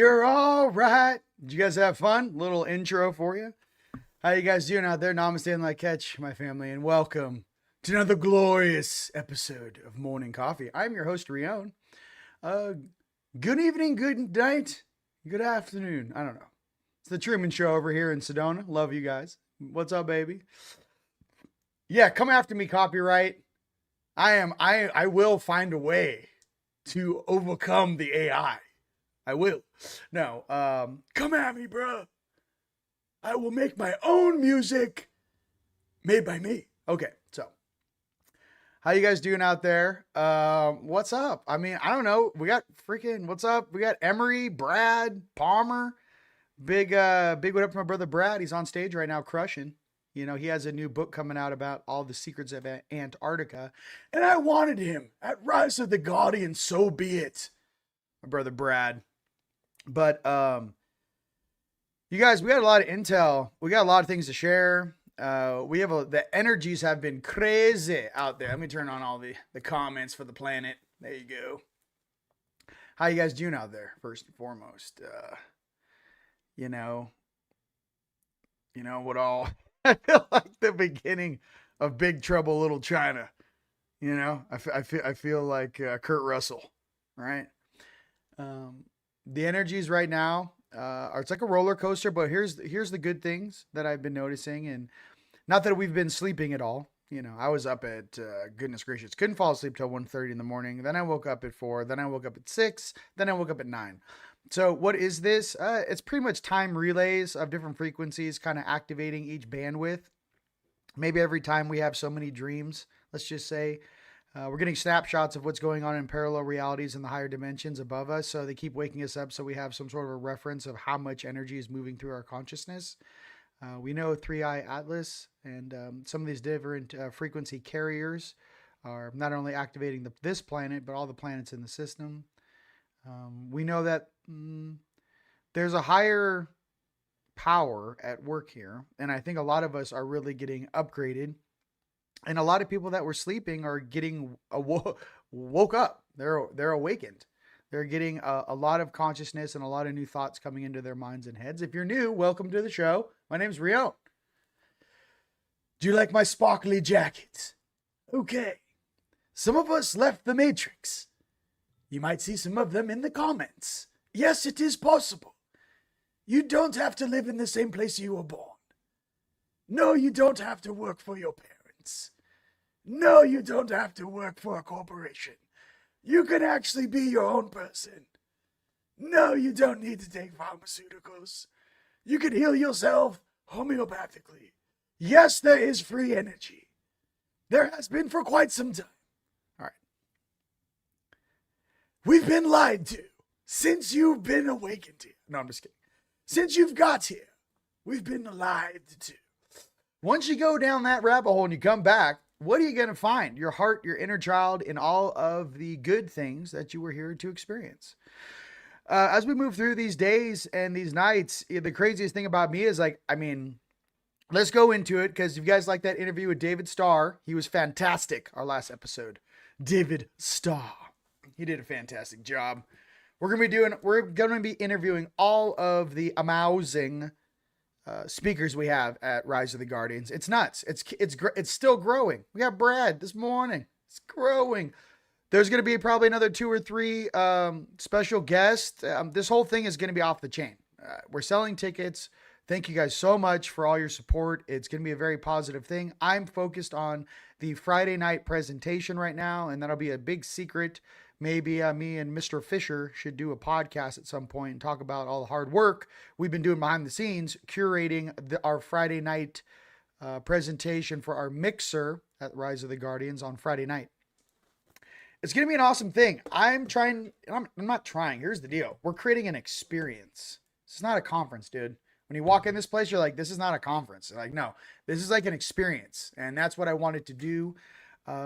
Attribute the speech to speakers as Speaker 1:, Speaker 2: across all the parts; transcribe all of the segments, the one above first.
Speaker 1: You're all right. Did you guys have fun? Little intro for you. How you guys doing out there? Namaste and like catch, my family, and welcome to another glorious episode of Morning Coffee. I'm your host, Rion. Good evening, good night, good afternoon. I don't know. It's the Truman Show over here in Sedona. Love you guys. What's up, baby? Yeah, come after me, copyright. I will find a way to overcome the AI. I will. No, come at me, bro. I will make my own music made by me. Okay, so how you guys doing out there? What's up? I mean, I don't know. We got freaking what's up? We got Emery, Brad, Palmer. Big what up for my brother Brad. He's on stage right now crushing. You know, he has a new book coming out about all the secrets of Antarctica. And I wanted him at Rise of the Guardian, so be it. My brother Brad. But you guys, we got a lot of intel. We got a lot of things to share. The energies have been crazy out there. Let me turn on all the comments for the planet. There you go. How you guys doing out there? First and foremost, you know what all I feel like the beginning of Big Trouble Little China. You know, I feel like Kurt Russell, right? The energies right now are, it's like a roller coaster, but here's the good things that I've been noticing, and not that we've been sleeping at all. You know, I was up at goodness gracious, couldn't fall asleep till 1:30 in the morning. Then I woke up at 4. Then I woke up at 6. Then I woke up at 9. So what is this? It's pretty much time relays of different frequencies, kind of activating each bandwidth. Maybe every time we have so many dreams, let's just say. We're getting snapshots of what's going on in parallel realities in the higher dimensions above us. So they keep waking us up so we have some sort of a reference of how much energy is moving through our consciousness. We know 3i Atlas and some of these different frequency carriers are not only activating this planet, but all the planets in the system. We know that there's a higher power at work here. And I think a lot of us are really getting upgraded. And a lot of people that were sleeping are getting woke up. They're awakened. They're getting a lot of consciousness and a lot of new thoughts coming into their minds and heads. If you're new, welcome to the show. My name's Rion. Do you like my sparkly jacket? Okay. Some of us left the Matrix. You might see some of them in the comments. Yes, it is possible. You don't have to live in the same place you were born. No, you don't have to work for your parents. No, you don't have to work for a corporation. You can actually be your own person. No, you don't need to take pharmaceuticals. You can heal yourself homeopathically. Yes, there is free energy. There has been for quite some time. All right. We've been lied to since you've been awakened here. No, I'm just kidding. Since you've got here, we've been lied to. Once you go down that rabbit hole and you come back, what are you going to find? Your heart, your inner child, and all of the good things that you were here to experience. As we move through these days and these nights, the craziest thing about me is let's go into it, because if you guys like that interview with David Starr, he was fantastic. Our last episode, David Starr, he did a fantastic job. We're going to be interviewing all of the amazing speakers we have at Rise of the Guardians. It's nuts. It's still growing. We got Brad this morning. It's growing. There's going to be probably another 2 or 3 special guests. This whole thing is going to be off the chain. We're selling tickets. Thank you guys so much for all your support. It's going to be a very positive thing. I'm focused on the Friday night presentation right now, and that'll be a big secret. Maybe me and Mr. Fisher should do a podcast at some point and talk about all the hard work we've been doing behind the scenes, curating our Friday night presentation for our mixer at Rise of the Guardians on Friday night. It's going to be an awesome thing. I'm not trying. Here's the deal. We're creating an experience. It's not a conference, dude. When you walk in this place, you're like, this is not a conference. Like, no, this is like an experience. And that's what I wanted to do.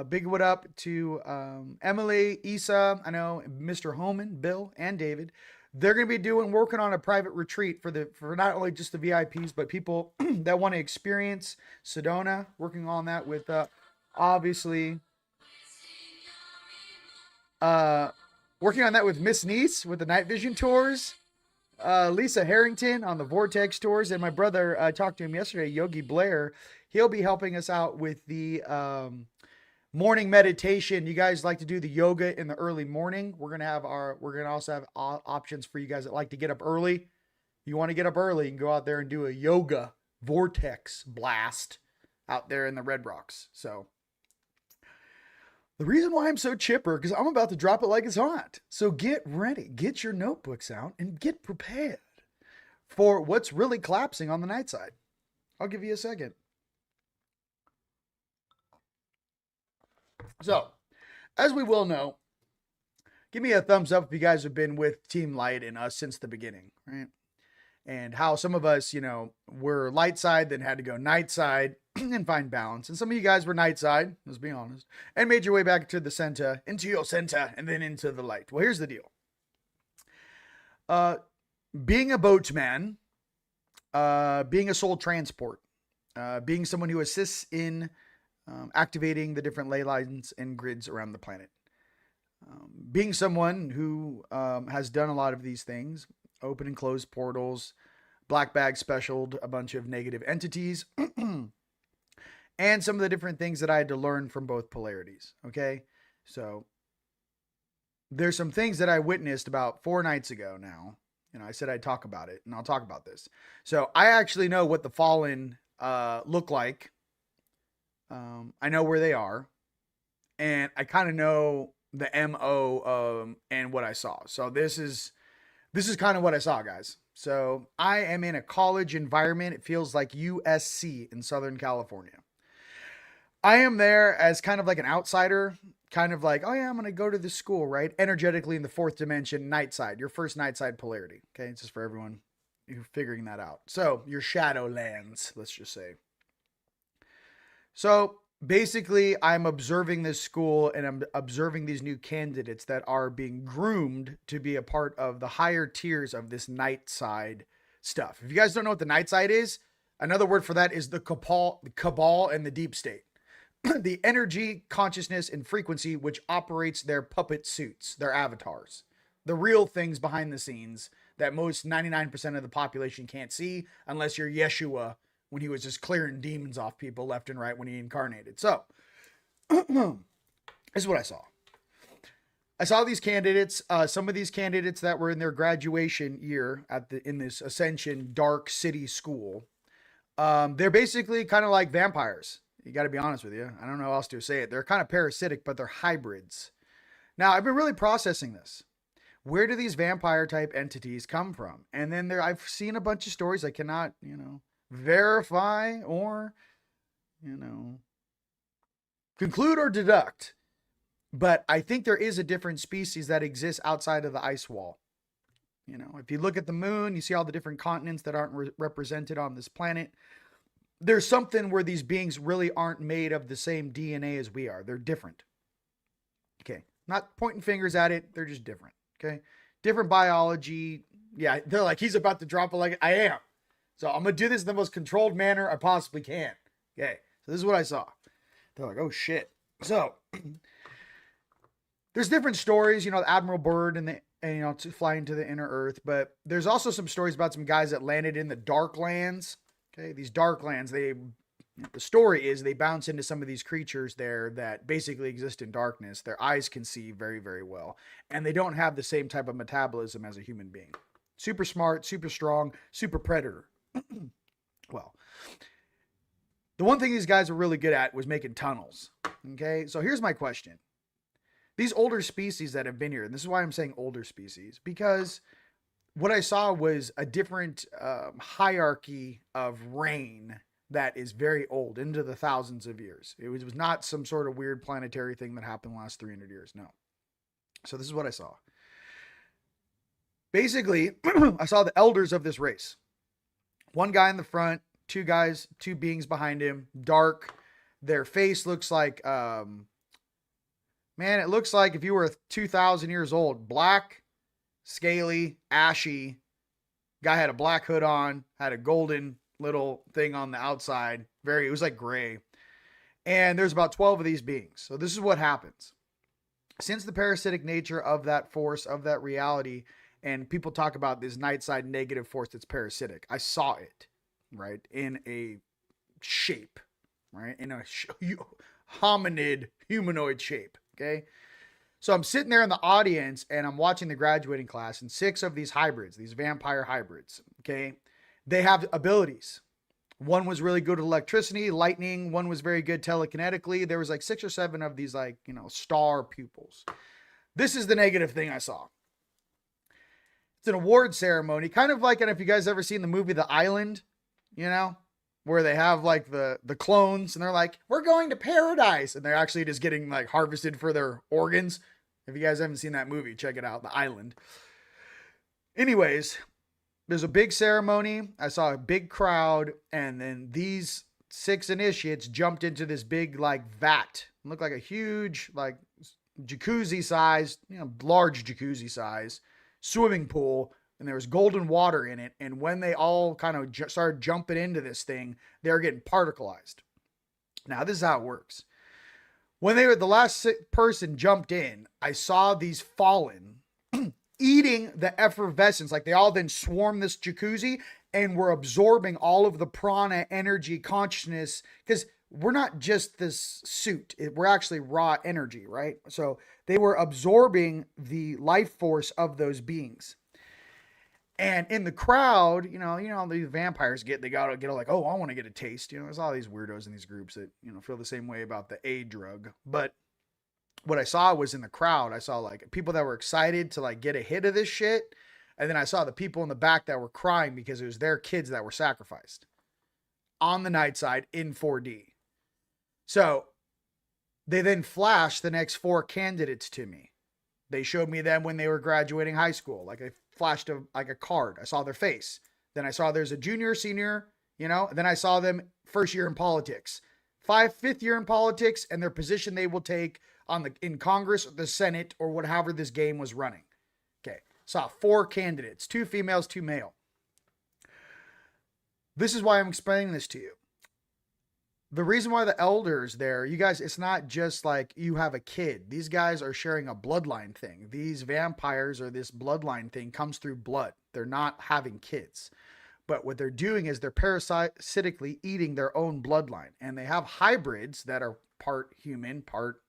Speaker 1: Big what up to Emily, Isa, I know Mr. Homan, Bill, and David. They're going to be working on a private retreat for not only just the VIPs, but people that want to experience Sedona. Working on that with obviously working on that with Miss Niece with the night vision tours. Lisa Harrington on the Vortex tours, and my brother, I talked to him yesterday, Yogi Blair. He'll be helping us out with the morning meditation. You guys like to do the yoga in the early morning? We're gonna also have options for you guys that like to get up early. You want to get up early, you can go out there and do a yoga vortex blast out there in the Red Rocks. So the reason why I'm so chipper, because I'm about to drop it like it's hot. So get ready, get your notebooks out, and get prepared for what's really collapsing on the night side. I'll give you a second. So, as we will know, give me a thumbs up if you guys have been with TeamLight and us since the beginning, right? And how some of us, were light side, then had to go night side and find balance. And some of you guys were night side, let's be honest, and made your way back to the center, into your center, and then into the light. Well, here's the deal. Being a boatman, being a soul transport, being someone who assists in activating the different ley lines and grids around the planet. Being someone who has done a lot of these things, open and closed portals, black bag specialed a bunch of negative entities, and some of the different things that I had to learn from both polarities. Okay. So there's some things that I witnessed about 4 nights ago now. I said I'd talk about it, and I'll talk about this. So I actually know what the fallen look like. I know where they are, and I kind of know the MO and what I saw. So this is kind of what I saw, guys. So I am in a college environment. It feels like USC in Southern California. I am there as kind of like an outsider, kind of like, oh yeah, I'm going to go to this school, right? Energetically in the 4th dimension, night side, your first night side polarity. Okay. It's just for everyone who's figuring that out. So your shadow lands, let's just say. So basically, I'm observing this school and I'm observing these new candidates that are being groomed to be a part of the higher tiers of this night side stuff. If you guys don't know what the night side is, another word for that is the cabal and the deep state. The energy, consciousness, and frequency which operates their puppet suits, their avatars. The real things behind the scenes that most 99% of the population can't see unless you're Yeshua, when he was just clearing demons off people left and right when he incarnated. So, this is what I saw. I saw these candidates, some of these candidates that were in their graduation year in this Ascension Dark City school. They're basically kind of like vampires. You got to be honest with you. I don't know how else to say it. They're kind of parasitic, but they're hybrids. Now, I've been really processing this. Where do these vampire type entities come from? And then I've seen a bunch of stories I cannot, verify or, conclude or deduct. But I think there is a different species that exists outside of the ice wall. If you look at the moon, you see all the different continents that aren't represented on this planet. There's something where these beings really aren't made of the same DNA as we are. They're different. Okay. Not pointing fingers at it. They're just different. Okay. Different biology. Yeah. They're like, he's about to drop it like I am. So I'm going to do this in the most controlled manner I possibly can. Okay. So this is what I saw. They're like, oh shit. So there's different stories, the Admiral Byrd and to flying to the inner earth, but there's also some stories about some guys that landed in the dark lands. Okay. These dark lands, the story is they bounce into some of these creatures there that basically exist in darkness. Their eyes can see very, very well, and they don't have the same type of metabolism as a human being. Super smart, super strong, super predator. Well, the one thing these guys were really good at was making tunnels. Okay. So here's my question. These older species that have been here, and this is why I'm saying older species, because what I saw was a different hierarchy of reign that is very old, into the thousands of years. It was not some sort of weird planetary thing that happened the last 300 years. No. So this is what I saw. Basically, I saw the elders of this race. One guy in the front, two beings behind him, dark. Their face looks like, it looks like if you were 2,000 years old, black, scaly, ashy. Guy had a black hood on, had a golden little thing on the outside. It was like gray. And there's about 12 of these beings. So this is what happens. Since the parasitic nature of that force, of that reality, And people talk about this night side negative force that's parasitic. I saw it, right, in a shape, right, in a hominid humanoid shape. Okay. So I'm sitting there in the audience and I'm watching the graduating class, and 6 of these hybrids, these vampire hybrids, okay, they have abilities. One was really good at electricity, lightning. One was very good telekinetically. There was like 6 or 7 of these, like, star pupils. This is the negative thing I saw. It's an award ceremony, kind of like, and if you guys ever seen the movie The Island, where they have like the clones and they're like, we're going to paradise. And they're actually just getting like harvested for their organs. If you guys haven't seen that movie, check it out, The Island. Anyways, there's a big ceremony. I saw a big crowd, and then these 6 initiates jumped into this big like vat. It looked like a huge like jacuzzi size, large jacuzzi size swimming pool, and there was golden water in it. And when they all kind of started jumping into this thing, they were getting particleized. Now, this is how it works. When the last person jumped in, I saw these fallen eating the effervescence. Like, they all then swarmed this jacuzzi and were absorbing all of the prana, energy, consciousness, because we're not just this suit. We're actually raw energy, right? So they were absorbing the life force of those beings. And in the crowd, these vampires they gotta get like, oh, I want to get a taste. There's all these weirdos in these groups that, feel the same way about the A drug. But what I saw was in the crowd, I saw like people that were excited to like get a hit of this shit. And then I saw the people in the back that were crying because it was their kids that were sacrificed on the night side in 4D. So they then flashed the next 4 candidates to me. They showed me them when they were graduating high school. Like, I flashed a card. I saw their face. Then I saw there's a junior, senior, then I saw them first year in politics, 5th year in politics, and their position they will take in Congress or the Senate or whatever this game was running. Okay. Saw 4 candidates, 2 females, 2 male. This is why I'm explaining this to you. The reason why the elders there, you guys, it's not just like you have a kid. These guys are sharing a bloodline thing. These vampires, or this bloodline thing, comes through blood. They're not having kids. But what they're doing is they're parasitically eating their own bloodline. And they have hybrids that are part human, part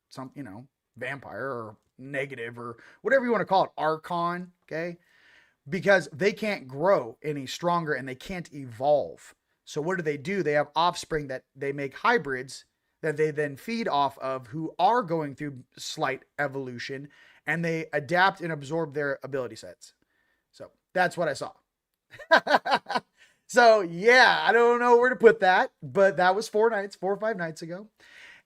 Speaker 1: vampire or negative or whatever you want to call it, archon, okay? Because they can't grow any stronger and they can't evolve. So what do? They have offspring that they make hybrids that they then feed off of, who are going through slight evolution, and they adapt and absorb their ability sets. So that's what I saw. So yeah, I don't know where to put that, but that was 4 or 5 nights ago.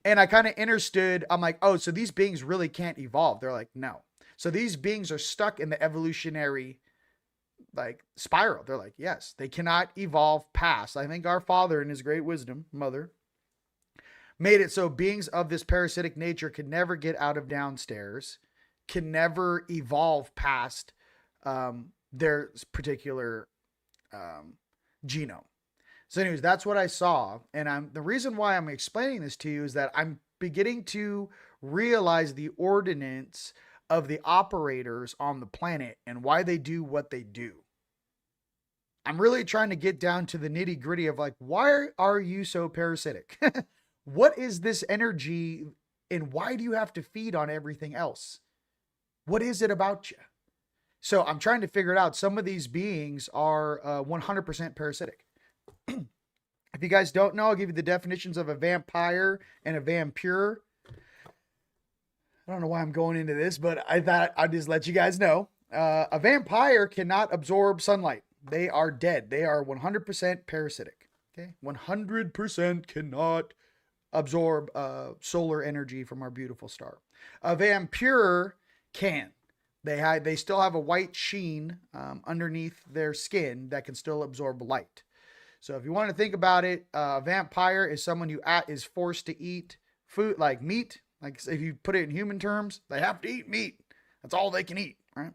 Speaker 1: And I kind of understood. I'm like, oh, so these beings really can't evolve. They're like, no. So these beings are stuck in the evolutionary like spiral. They're like, yes, they cannot evolve past. I think our Father in his great wisdom, Mother, made it so beings of this parasitic nature could never get out of downstairs, can never evolve past their particular genome. So anyways, that's what I saw. And the reason why I'm explaining this to you is that I'm beginning to realize the ordinance of the operators on the planet and why they do what they do. I'm really trying to get down to the nitty gritty of like, why are you so parasitic? What is this energy, and why do you have to feed on everything else? What is it about you? So I'm trying to figure it out. Some of these beings are 100% parasitic. If you guys don't know, I'll give you the definitions of a vampire and a vampire. I don't know why I'm going into this, but I thought I'd just let you guys know. A vampire cannot absorb sunlight. They are dead. They are 100% parasitic. Okay, 100% cannot absorb solar energy from our beautiful star. A vampire can. They still have a white sheen underneath their skin that can still absorb light. So if you want to think about it, a vampire is someone who is forced to eat food like meat. Like, if you put it in human terms, they have to eat meat. That's all they can eat, right?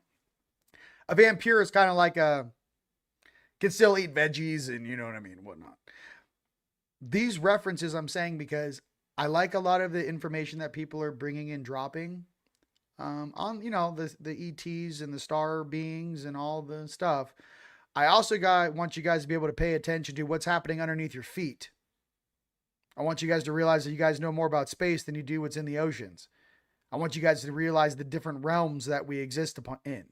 Speaker 1: A vampire is kind of like can still eat veggies and you know what I mean, whatnot. These references I'm saying because I like a lot of the information that people are bringing and dropping. on, you know, the ETs and the star beings and all the stuff. I also want you guys to be able to pay attention to what's happening underneath your feet. I want you guys to realize that you guys know more about space than you do what's in the oceans. I want you guys to realize the different realms that we exist upon in.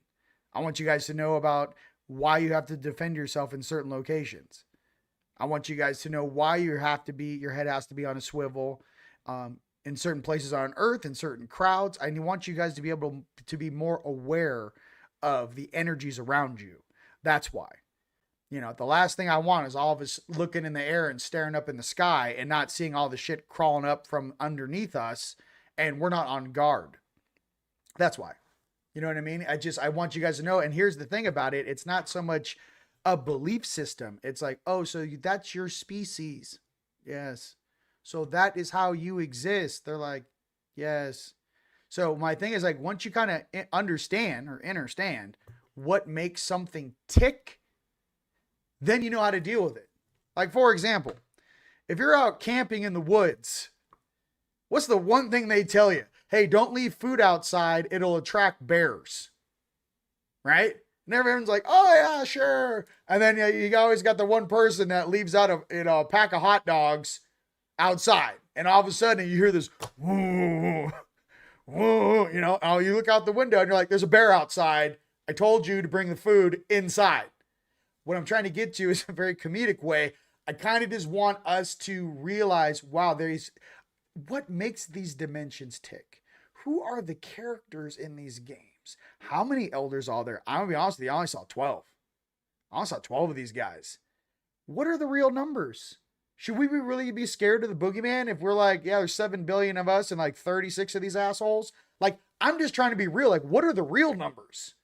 Speaker 1: I want you guys to know about why you have to defend yourself in certain locations. I want you guys to know why your head has to be on a swivel, in certain places on Earth, in certain crowds. I want you guys to be able to be more aware of the energies around you. That's why. You know, the last thing I want is all of us looking in the air and staring up in the sky and not seeing all the shit crawling up from underneath us, and we're not on guard. That's why. You know what I mean? I want you guys to know. And here's the thing about it. It's not so much a belief system. It's like, oh, so that's your species. Yes. So that is how you exist. They're like, yes. So my thing is like, once you kind of understand what makes something tick, then you know how to deal with it. Like, for example, if you're out camping in the woods, what's the one thing they tell you? Hey, don't leave food outside. It'll attract bears. Right? And everyone's like, oh, yeah, sure. And then you always got the one person that leaves out a pack of hot dogs outside. And all of a sudden you hear this, whoa, whoa, you know, you look out the window and you're like, there's a bear outside. I told you to bring the food inside. What I'm trying to get to is a very comedic way. I kind of just want us to realize, wow, what makes these dimensions tick? Who are the characters in these games? How many elders are there? I'm going to be honest with you, I only saw 12. I only saw 12 of these guys. What are the real numbers? Should we really be scared of the boogeyman if we're like, yeah, there's 7 billion of us and like 36 of these assholes? Like, I'm just trying to be real. Like, what are the real numbers?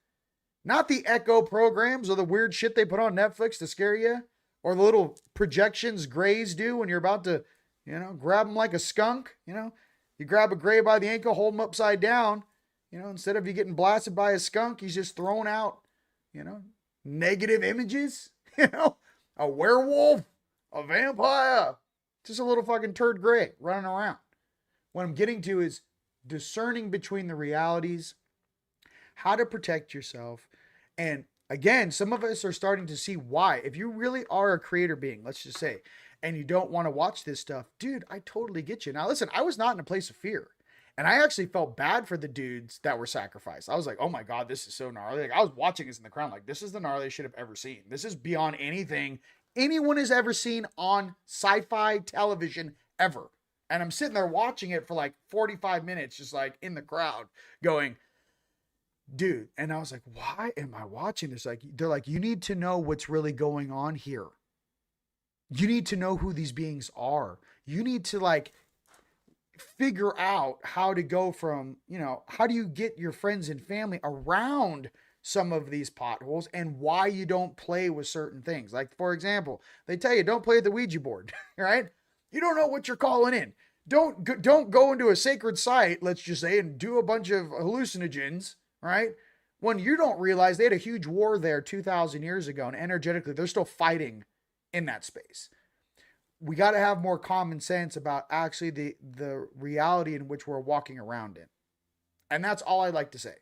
Speaker 1: Not the echo programs or the weird shit they put on Netflix to scare you, or the little projections grays do when you're about to, you know, grab them like a skunk. You know, you grab a gray by the ankle, hold him upside down. You know, instead of you getting blasted by a skunk, he's just throwing out, you know, negative images. You know, a werewolf, a vampire, just a little fucking turd gray running around. What I'm getting to is discerning between the realities, how to protect yourself. And again, some of us are starting to see why. If you really are a creator being, let's just say, and you don't want to watch this stuff, dude, I totally get you. Now, listen, I was not in a place of fear. And I actually felt bad for the dudes that were sacrificed. I was like, oh my God, this is so gnarly. Like, I was watching this in the crowd, like, this is the gnarliest shit I've ever seen. This is beyond anything anyone has ever seen on sci-fi television ever. And I'm sitting there watching it for like 45 minutes, just like in the crowd going, dude. And I was like, why am I watching this? Like, they're like, you need to know what's really going on here. You need to know who these beings are. You need to like figure out how to go from, you know, how do you get your friends and family around some of these potholes and why you don't play with certain things. Like, for example, they tell you don't play the Ouija board, right? You don't know what you're calling in. Don't go into a sacred site, let's just say, and do a bunch of hallucinogens, right? When you don't realize they had a huge war there 2,000 years ago, and energetically, they're still fighting in that space. We got to have more common sense about actually the reality in which we're walking around in. And that's all I'd like to say.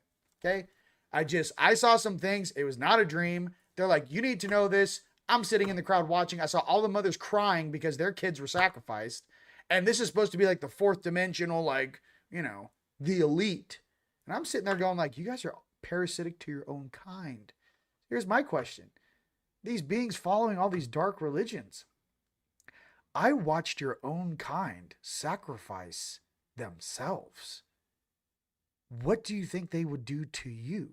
Speaker 1: Okay. I saw some things. It was not a dream. They're like, you need to know this. I'm sitting in the crowd watching. I saw all the mothers crying because their kids were sacrificed. And this is supposed to be like the fourth dimensional, like, you know, the elite. And I'm sitting there going like, you guys are parasitic to your own kind. Here's my question. These beings following all these dark religions. I watched your own kind sacrifice themselves. What do you think they would do to you?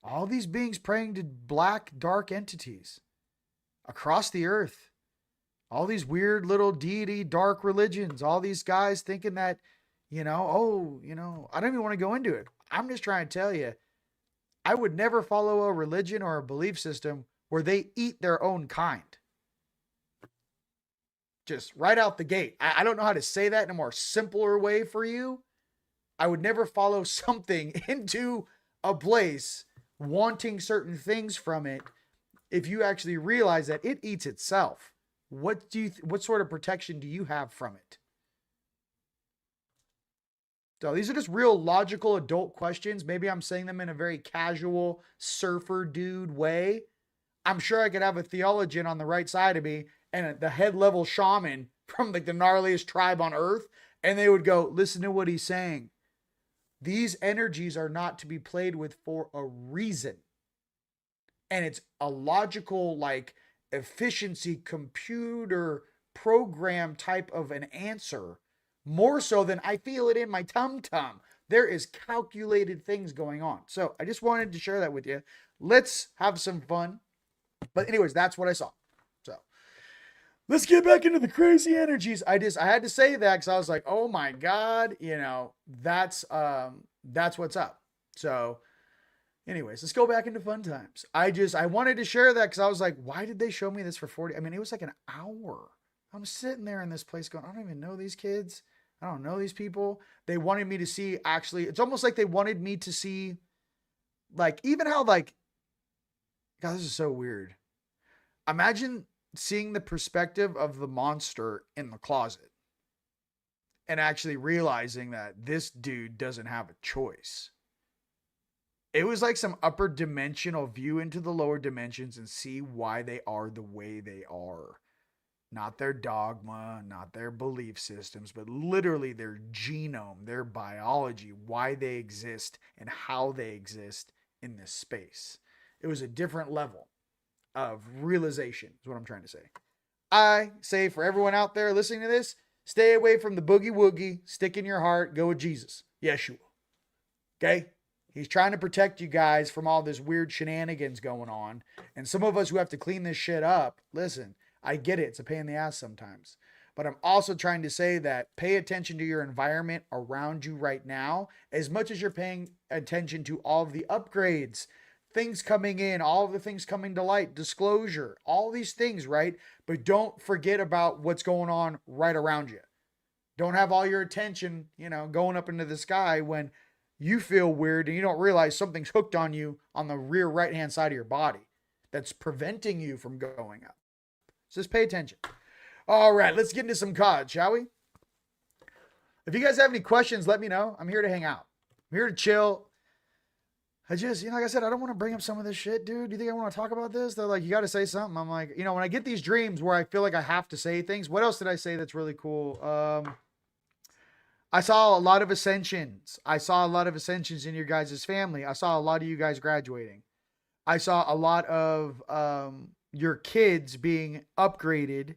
Speaker 1: All these beings praying to black, dark entities across the earth. All these weird little deity, dark religions. All these guys thinking that, you know, I don't even want to go into it. I'm just trying to tell you, I would never follow a religion or a belief system where they eat their own kind. Just right out the gate. I don't know how to say that in a more simpler way for you. I would never follow something into a place wanting certain things from it if you actually realize that it eats itself. What sort of protection do you have from it? So these are just real logical adult questions. Maybe I'm saying them in a very casual surfer dude way. I'm sure I could have a theologian on the right side of me and the head level shaman from like the gnarliest tribe on earth. And they would go, listen to what he's saying. These energies are not to be played with for a reason. And it's a logical, like efficiency computer program type of an answer, more so than I feel it in my tum tum. There is calculated things going on. So I just wanted to share that with you. Let's have some fun. But anyways, that's what I saw. So let's get back into the crazy energies. I had to say that because I was like, oh my God, that's what's up. So anyways, let's go back into fun times. I wanted to share that because I was like, why did they show me this for 40? I mean, it was like an hour. I'm sitting there in this place going, I don't even know these kids. I don't know these people. They wanted me to see, actually, it's almost like they wanted me to see, like, even how, like, God, this is so weird. Imagine seeing the perspective of the monster in the closet and actually realizing that this dude doesn't have a choice. It was like some upper dimensional view into the lower dimensions and see why they are the way they are. Not their dogma, not their belief systems, but literally their genome, their biology, why they exist and how they exist in this space. It was a different level of realization is what I'm trying to say. I say for everyone out there listening to this, stay away from the boogie woogie, stick in your heart, go with Jesus, Yeshua. Okay? He's trying to protect you guys from all this weird shenanigans going on. And some of us who have to clean this shit up, listen, I get it. It's a pain in the ass sometimes. But I'm also trying to say that pay attention to your environment around you right now, as much as you're paying attention to all of the upgrades, things coming in, all of the things coming to light, disclosure, all these things, right? But don't forget about what's going on right around you. Don't have all your attention, going up into the sky when you feel weird and you don't realize something's hooked on you on the rear right-hand side of your body that's preventing you from going up. So just pay attention. All right, let's get into some COD, shall we? If you guys have any questions, let me know. I'm here to hang out. I'm here to chill. I just, like I said, I don't want to bring up some of this shit, dude. Do you think I want to talk about this? They're like, you got to say something. I'm like, when I get these dreams where I feel like I have to say things, what else did I say that's really cool? I saw a lot of ascensions. I saw a lot of ascensions in your guys' family. I saw a lot of you guys graduating. I saw a lot of your kids being upgraded.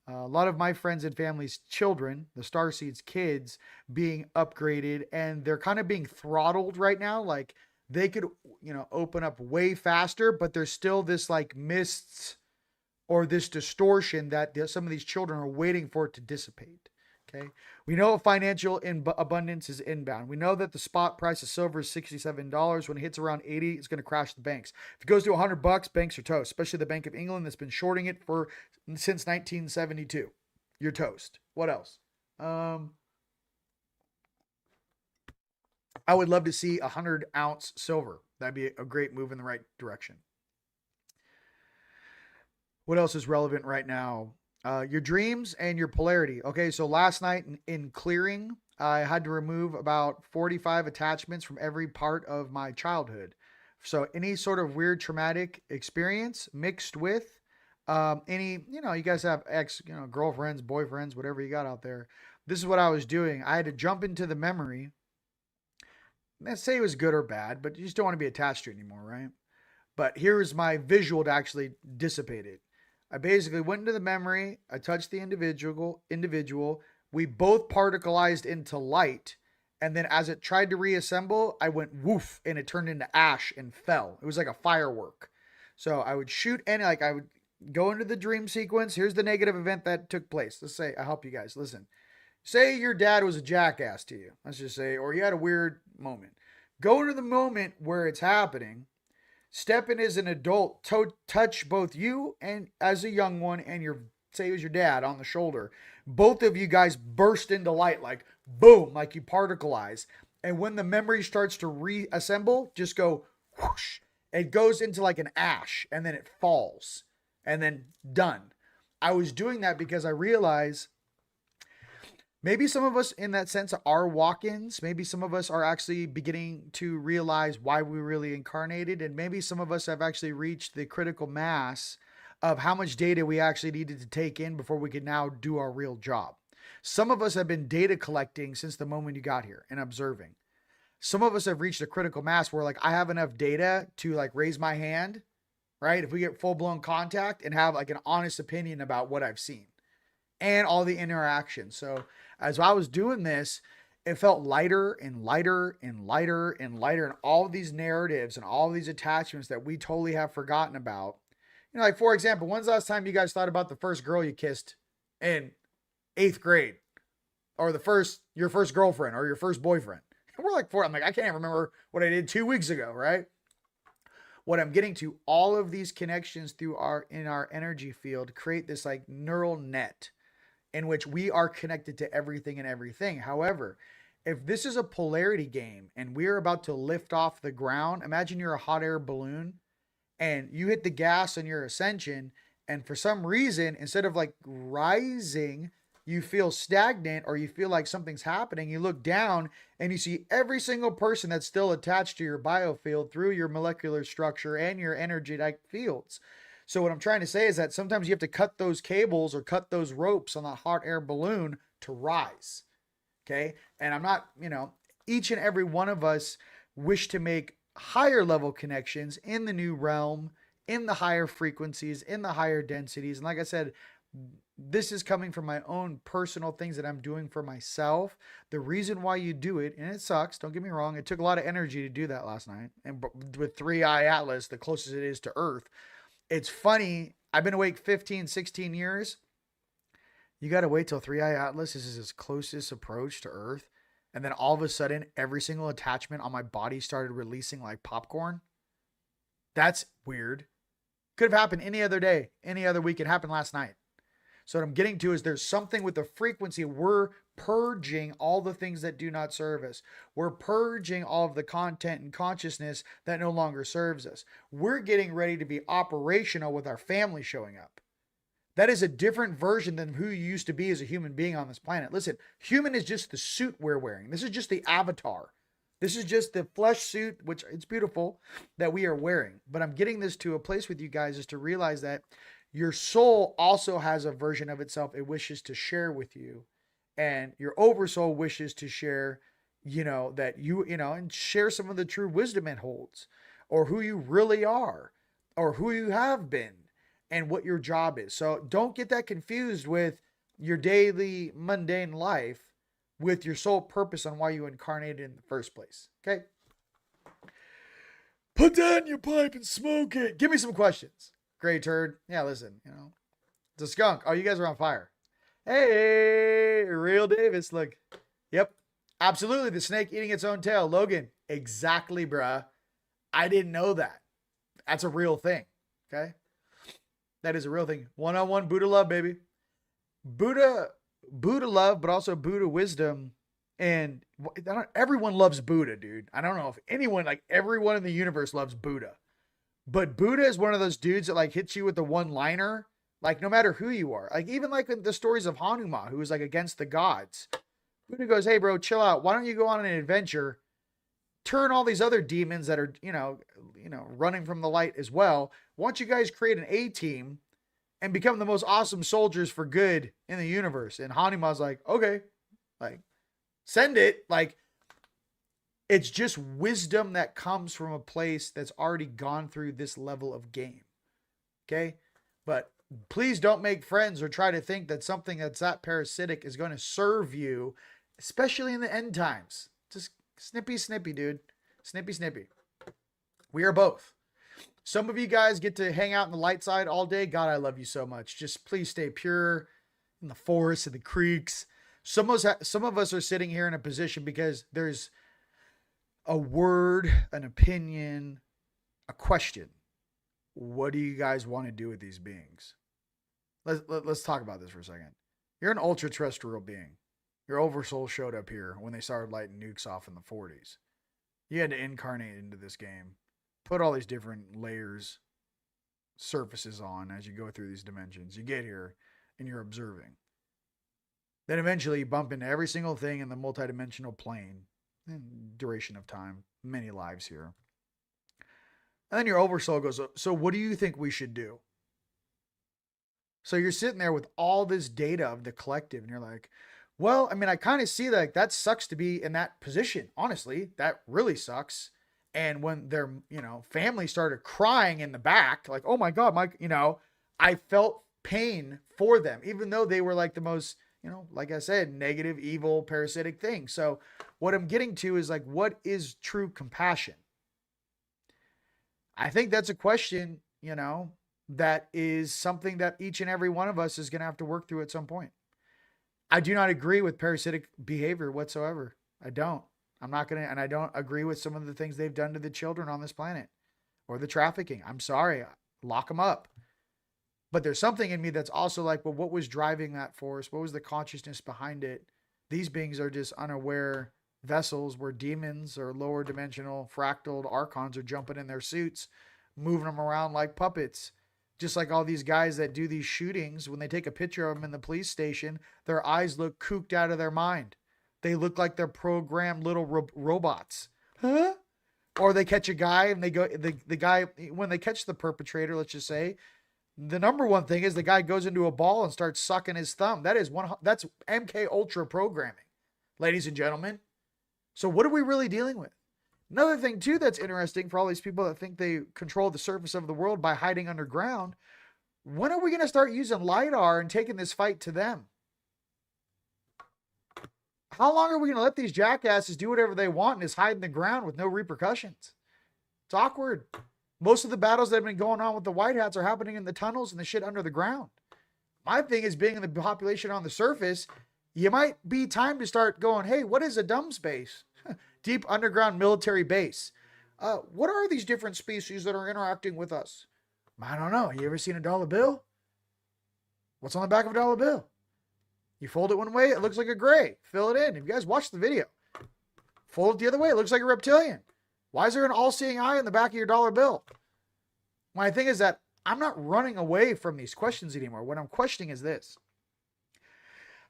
Speaker 1: A lot of my friends and family's children, the Starseeds kids, being upgraded, and they're kind of being throttled right now. Like they could, open up way faster, but there's still this like mists or this distortion that some of these children are waiting for it to dissipate. Okay. We know financial abundance is inbound. We know that the spot price of silver is $67. When it hits around 80, it's going to crash the banks. If it goes to $100, banks are toast, especially the Bank of England that's been shorting it since 1972. You're toast. What else? I would love to see 100-ounce silver. That'd be a great move in the right direction. What else is relevant right now? Your dreams and your polarity. Okay, so last night in clearing, I had to remove about 45 attachments from every part of my childhood. So any sort of weird traumatic experience mixed with any, you guys have girlfriends, boyfriends, whatever you got out there. This is what I was doing. I had to jump into the memory. Let's say it was good or bad, but you just don't want to be attached to it anymore, right? But here's my visual to actually dissipate it. I basically went into the memory. I touched the individual. We both particleized into light. And then as it tried to reassemble, I went woof and it turned into ash and fell. It was like a firework. So I would shoot and I would go into the dream sequence. Here's the negative event that took place. Let's say, I help you guys. Listen, say your dad was a jackass to you. Let's just say, or you had a weird moment. Go into the moment where it's happening. Step in as an adult, touch both you and as a young one and say it was your dad on the shoulder. Both of you guys burst into light like boom, like you particleize. And when the memory starts to reassemble, just go whoosh. It goes into like an ash and then it falls and then done. I was doing that because I realized Maybe some of us in that sense are walk-ins. Maybe some of us are actually beginning to realize why we really incarnated. And maybe some of us have actually reached the critical mass of how much data we actually needed to take in before we could now do our real job. Some of us have been data collecting since the moment you got here and observing. Some of us have reached a critical mass where like I have enough data to like raise my hand, right? If we get full-blown contact and have like an honest opinion about what I've seen and all the interactions. So as I was doing this, it felt lighter and lighter and lighter and lighter. And all these narratives and all these attachments that we totally have forgotten about. You know, like for example, when's the last time you guys thought about the first girl you kissed in 8th grade? Or your first girlfriend or your first boyfriend? We're like 4. I'm like, I can't remember what I did 2 weeks ago, right? What I'm getting to, all of these connections in our energy field create this like neural net in which we are connected to everything and everything. However, if this is a polarity game and we're about to lift off the ground, imagine you're a hot air balloon and you hit the gas on your ascension, and for some reason, instead of like rising, you feel stagnant or you feel like something's happening. You look down and you see every single person that's still attached to your biofield through your molecular structure and your energetic fields. So what I'm trying to say is that sometimes you have to cut those cables or cut those ropes on that hot air balloon to rise. Okay. And I'm not, each and every one of us wish to make higher level connections in the new realm, in the higher frequencies, in the higher densities. And like I said, this is coming from my own personal things that I'm doing for myself. The reason why you do it, and it sucks, don't get me wrong, it took a lot of energy to do that last night. And with 3i Atlas, the closest it is to Earth, it's funny. I've been awake 15, 16 years. You got to wait till 3i Atlas is its closest approach to Earth. And then all of a sudden, every single attachment on my body started releasing like popcorn. That's weird. Could have happened any other day, any other week. It happened last night. So what I'm getting to is there's something with the frequency. We're purging all the things that do not serve us. We're purging all of the content and consciousness that no longer serves us. We're getting ready to be operational with our family showing up. That is a different version than who you used to be as a human being on this planet. Listen, human is just the suit we're wearing. This is just the avatar. This is just the flesh suit, which it's beautiful, that we are wearing. But I'm getting this to a place with you guys is to realize that your soul also has a version of itself it wishes to share with you. And your oversoul wishes to share, that and share some of the true wisdom it holds, or who you really are, or who you have been, and what your job is. So don't get that confused with your daily mundane life with your sole purpose on why you incarnated in the first place. Okay? Put down your pipe and smoke it. Give me some questions. Gray turd. Yeah, listen, it's a skunk. Oh, you guys are on fire. Hey, Real Davis, look. Yep, absolutely. The snake eating its own tail. Logan, exactly, bruh. I didn't know that. That's a real thing, okay? That is a real thing. One-on-one Buddha love, baby. Buddha love, but also Buddha wisdom. And everyone loves Buddha, dude. I don't know if everyone in the universe loves Buddha. But Buddha is one of those dudes that like hits you with the one-liner, like no matter who you are. Like even like the stories of Hanuman, who was like against the gods. Buddha goes, hey bro, chill out. Why don't you go on an adventure, turn all these other demons that are, running from the light as well. Why don't you guys create an A-team and become the most awesome soldiers for good in the universe? And Hanuman's like, okay, like send it. Like, it's just wisdom that comes from a place that's already gone through this level of game. Okay? But please don't make friends or try to think that something that's that parasitic is going to serve you, especially in the end times. Just snippy, dude. Snippy. We are both. Some of you guys get to hang out in the light side all day. God, I love you so much. Just please stay pure in the forests and the creeks. Some of us are sitting here in a position because there's a word, an opinion, a question. What do you guys want to do with these beings? Let's talk about this for a second. You're an ultra-terrestrial being. Your oversoul showed up here when they started lighting nukes off in the 40s. You had to incarnate into this game. Put all these different layers, surfaces on as you go through these dimensions. You get here and you're observing. Then eventually you bump into every single thing in the multidimensional plane. And duration of time, many lives here. And then your oversoul goes, so what do you think we should do? So you're sitting there with all this data of the collective, and you're like, well, I mean, I kind of see that sucks to be in that position. Honestly, that really sucks. And when their, family started crying in the back, like, oh my God, Mike, I felt pain for them, even though they were like the most, like I said, negative, evil, parasitic thing. So what I'm getting to is like, what is true compassion? I think that's a question, that is something that each and every one of us is going to have to work through at some point. I do not agree with parasitic behavior whatsoever. I don't. I'm not going to, and I don't agree with some of the things they've done to the children on this planet or the trafficking. I'm sorry. Lock them up. But there's something in me that's also like, well, what was driving that force? What was the consciousness behind it? These beings are just unaware vessels where demons or lower dimensional fractaled archons are jumping in their suits, moving them around like puppets. Just like all these guys that do these shootings, when they take a picture of them in the police station, their eyes look kooked out of their mind. They look like they're programmed little robots. Huh? Or they catch a guy and they go, the guy, when they catch the perpetrator, let's just say, the number one thing is the guy goes into a ball and starts sucking his thumb. That's MK Ultra programming, ladies and gentlemen. So what are we really dealing with? Another thing too that's interesting for all these people that think they control the surface of the world by hiding underground, when are we going to start using LiDAR and taking this fight to them? How long are we going to let these jackasses do whatever they want and just hide in the ground with no repercussions? It's awkward. Most of the battles that have been going on with the white hats are happening in the tunnels and the shit under the ground. My thing is, being in the population on the surface, you might be time to start going, hey, what is a dumb space? Deep underground military base. What are these different species that are interacting with us? I don't know. You ever seen a dollar bill? What's on the back of a dollar bill? You fold it one way, it looks like a gray. Fill it in. If you guys watch the video, fold it the other way, it looks like a reptilian. Why is there an all-seeing eye in the back of your dollar bill? My thing is that I'm not running away from these questions anymore. What I'm questioning is this.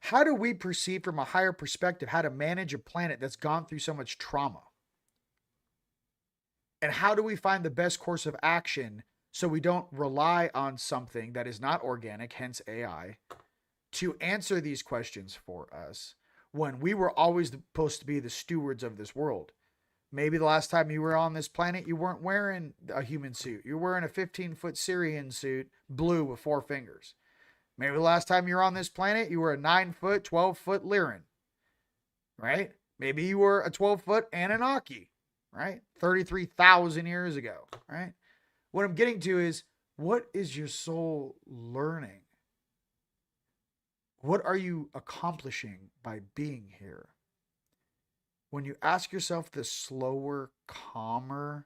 Speaker 1: How do we perceive from a higher perspective how to manage a planet that's gone through so much trauma? And how do we find the best course of action so we don't rely on something that is not organic, hence AI, to answer these questions for us when we were always supposed to be the stewards of this world? Maybe the last time you were on this planet, you weren't wearing a human suit. You're wearing a 15-foot Syrian suit, blue with 4 fingers. Maybe the last time you were on this planet, you were a 9-foot, 12-foot Lyran, right? Maybe you were a 12-foot Anunnaki, right? 33,000 years ago, right? What I'm getting to is, what is your soul learning? What are you accomplishing by being here? When you ask yourself the slower, calmer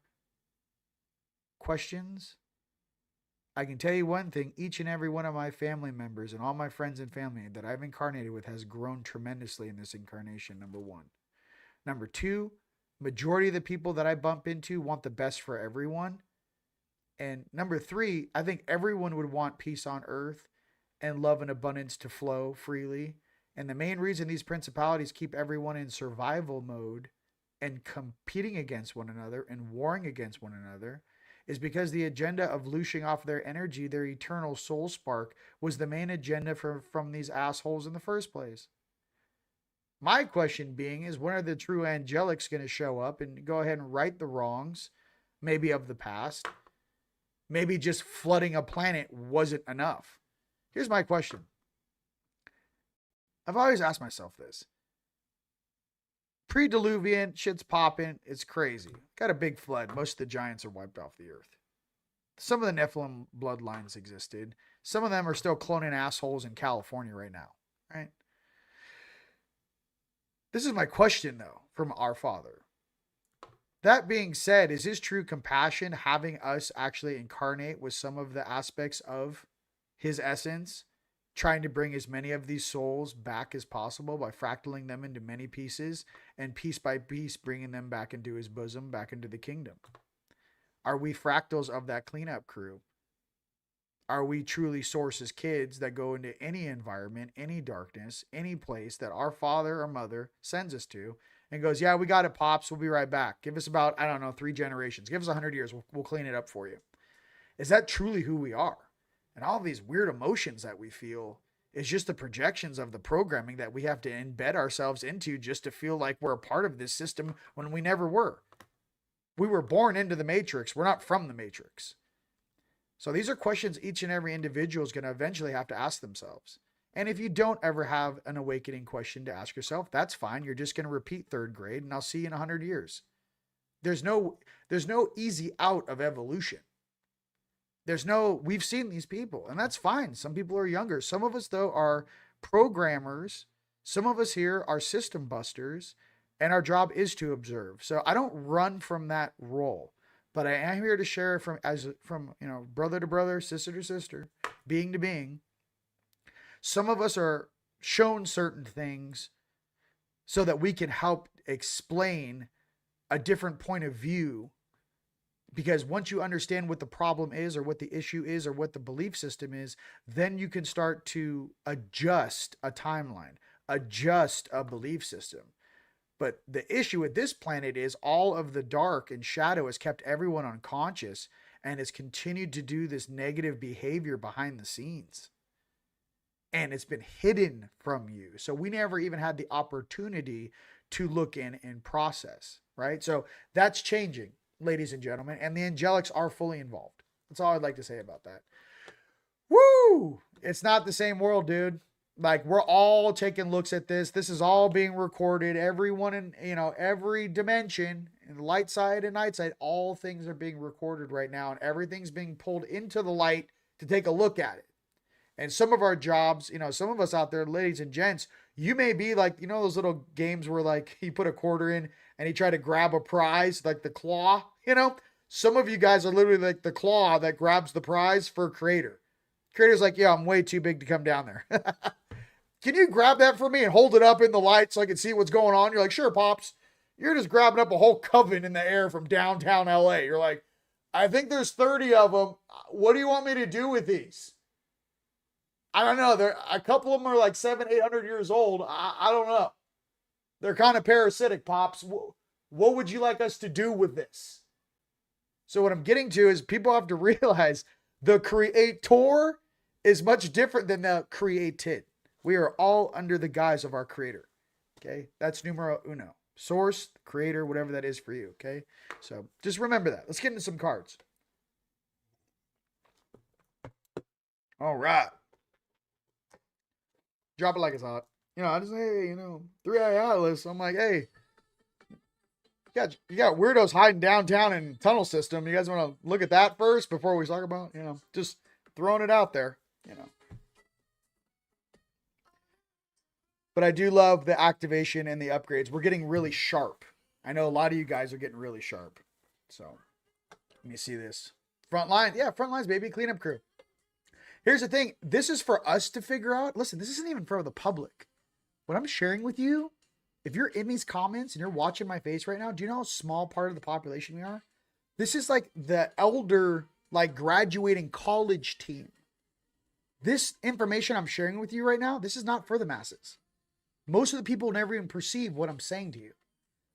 Speaker 1: questions, I can tell you one thing, each and every one of my family members and all my friends and family that I've incarnated with has grown tremendously in this incarnation, number one. Number two, majority of the people that I bump into want the best for everyone. And number three, I think everyone would want peace on earth and love and abundance to flow freely. And the main reason these principalities keep everyone in survival mode and competing against one another and warring against one another is because the agenda of looshing off their energy, their eternal soul spark, was the main agenda from these assholes in the first place. My question being is, when are the true angelics going to show up and go ahead and right the wrongs, maybe of the past? Maybe just flooding a planet wasn't enough. Here's my question. I've always asked myself this. Pre-Diluvian, shit's popping. It's crazy. Got a big flood. Most of the giants are wiped off the earth. Some of the Nephilim bloodlines existed. Some of them are still cloning assholes in California right now. Right? This is my question, though, from our Father. That being said, is his true compassion having us actually incarnate with some of the aspects of his essence, trying to bring as many of these souls back as possible by fractaling them into many pieces and piece by piece bringing them back into his bosom, back into the kingdom? Are we fractals of that cleanup crew? are we truly source as kids that go into any environment, any darkness, any place that our father or mother sends us to and goes, yeah, we got it, Pops. We'll be right back. Give us about, I don't know, 3 generations. Give us 100 years. We'll clean it up for you. Is that truly who we are? And all these weird emotions that we feel is just the projections of the programming that we have to embed ourselves into just to feel like we're a part of this system when we never were. We were born into the matrix. We're not from the matrix. So these are questions each and every individual is going to eventually have to ask themselves. And if you don't ever have an awakening question to ask yourself, that's fine. You're just going to repeat 3rd grade and I'll see you in 100 years. There's no easy out of evolution. We've seen these people and that's fine. Some people are younger. Some of us though are programmers. Some of us here are system busters and our job is to observe. So I don't run from that role. But I am here to share from brother to brother, sister to sister, being to being. Some of us are shown certain things so that we can help explain a different point of view. Because once you understand what the problem is or what the issue is or what the belief system is, then you can start to adjust a timeline, adjust a belief system. But the issue with this planet is all of the dark and shadow has kept everyone unconscious and has continued to do this negative behavior behind the scenes. And it's been hidden from you. So we never even had the opportunity to look in and process, right? So that's changing, ladies and gentlemen. And the angelics are fully involved. That's all I'd like to say about that. Woo! It's not the same world, dude. Like, we're all taking looks at this. This is all being recorded. Everyone in, every dimension, in the light side and night side, all things are being recorded right now. And everything's being pulled into the light to take a look at it. And some of our jobs, some of us out there, ladies and gents, you may be like, those little games where like you put a quarter in and you try to grab a prize, like the claw, Some of you guys are literally like the claw that grabs the prize for Creator. Creator's like, yeah, I'm way too big to come down there. Can you grab that for me and hold it up in the light so I can see what's going on? You're like, sure, Pops. You're just grabbing up a whole coven in the air from downtown LA. You're like, I think there's 30 of them. What do you want me to do with these? I don't know. A couple of them are like 700-800 years old. I don't know. They're kind of parasitic, Pops. What would you like us to do with this? So what I'm getting to is people have to realize the creator is much different than the created. We are all under the guise of our Creator. Okay. That's numero uno. Source, Creator, whatever that is for you. Okay. So just remember that. Let's get into some cards. All right. Drop it like it's hot. I just, hey, 3-Eye Atlas. I'm like, hey, you got weirdos hiding downtown in tunnel system. You guys want to look at that first before we talk about, just throwing it out there, But I do love the activation and the upgrades. We're getting really sharp. I know a lot of you guys are getting really sharp. So let me see this. Front line. Yeah, front lines, baby. Cleanup crew. Here's the thing. This is for us to figure out. Listen, this isn't even for the public. What I'm sharing with you, if you're in these comments and you're watching my face right now, do you know how small part of the population we are? This is like the elder, like graduating college team. This information I'm sharing with you right now, this is not for the masses. Most of the people never even perceive what I'm saying to you.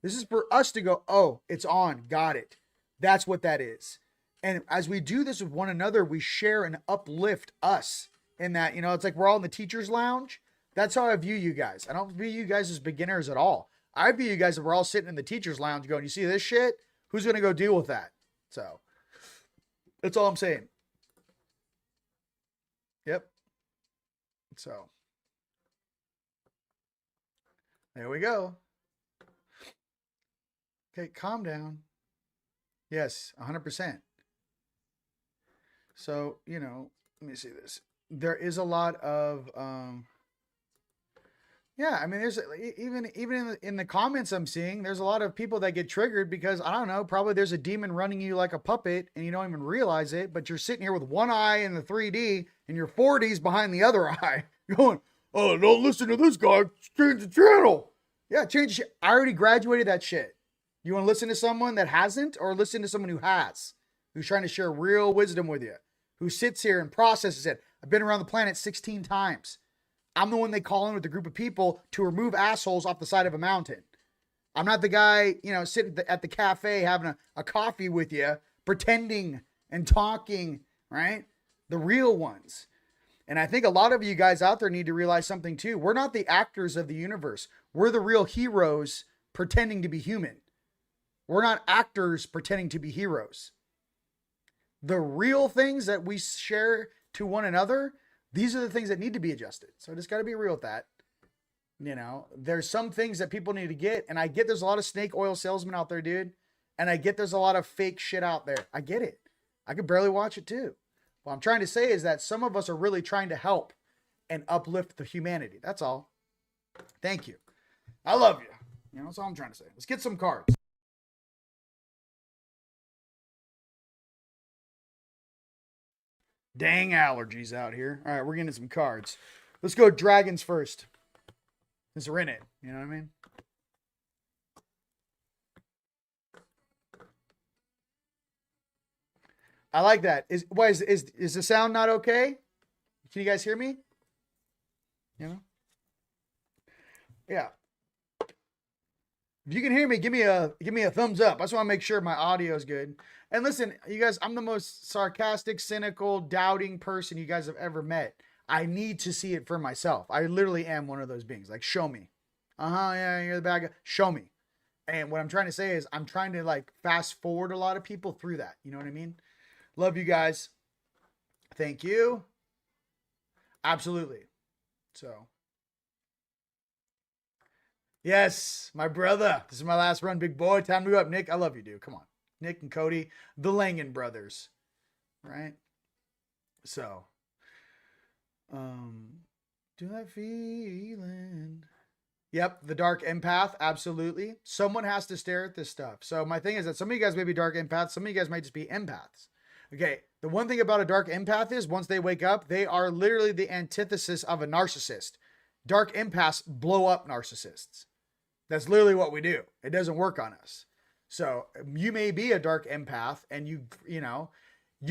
Speaker 1: This is for us to go, oh, it's on. Got it. That's what that is. And as we do this with one another, we share and uplift us in that, it's like we're all in the teacher's lounge. That's how I view you guys. I don't view you guys as beginners at all. I view you guys as we're all sitting in the teacher's lounge going, you see this shit? Who's going to go deal with that? So that's all I'm saying. Yep. So there we go. Okay, calm down. Yes, 100%. So, let me see this. There is a lot of, yeah, I mean, there's even in the comments I'm seeing, there's a lot of people that get triggered because, I don't know, probably there's a demon running you like a puppet and you don't even realize it, but you're sitting here with one eye in the 3D and your 4D's behind the other eye going, oh, don't listen to this guy. Change the channel. Yeah, change the shit. I already graduated that shit. You want to listen to someone that hasn't or listen to someone who has, who's trying to share real wisdom with you, who sits here and processes it. I've been around the planet 16 times. I'm the one they call in with a group of people to remove assholes off the side of a mountain. I'm not the guy, sitting at the cafe having a coffee with you, pretending and talking, right? The real ones. And I think a lot of you guys out there need to realize something too. We're not the actors of the universe. We're the real heroes pretending to be human. We're not actors pretending to be heroes. The real things that we share to one another, these are the things that need to be adjusted. So I just got to be real with that. There's some things that people need to get. And I get there's a lot of snake oil salesmen out there, dude. And I get there's a lot of fake shit out there. I get it. I could barely watch it too. What I'm trying to say is that some of us are really trying to help and uplift the humanity. That's all. Thank you. I love you. That's all I'm trying to say. Let's get some cards. Dang allergies out here. All right, we're getting some cards. Let's go dragons first. Since we're in it. You know what I mean? I like that. Is the sound not okay? Can you guys hear me? Yeah. If you can hear me, give me a thumbs up. I just want to make sure my audio is good. And listen, you guys, I'm the most sarcastic, cynical, doubting person you guys have ever met. I need to see it for myself. I literally am one of those beings. Like, show me. Yeah, you're the bad guy. Show me. And what I'm trying to say is I'm trying to fast forward a lot of people through that. You know what I mean? Love you guys. Thank you. Absolutely. So. Yes, my brother. This is my last run, big boy. Time to go up. Nick, I love you, dude. Come on. Nick and Cody, the Langan brothers. Right? So. Do that feeling. Yep, the dark empath. Absolutely. Someone has to stare at this stuff. So my thing is that some of you guys may be dark empaths. Some of you guys might just be empaths. Okay, the one thing about a dark empath is once they wake up, they are literally the antithesis of a narcissist. Dark empaths blow up narcissists. That's literally what we do. It doesn't work on us. So you may be a dark empath and you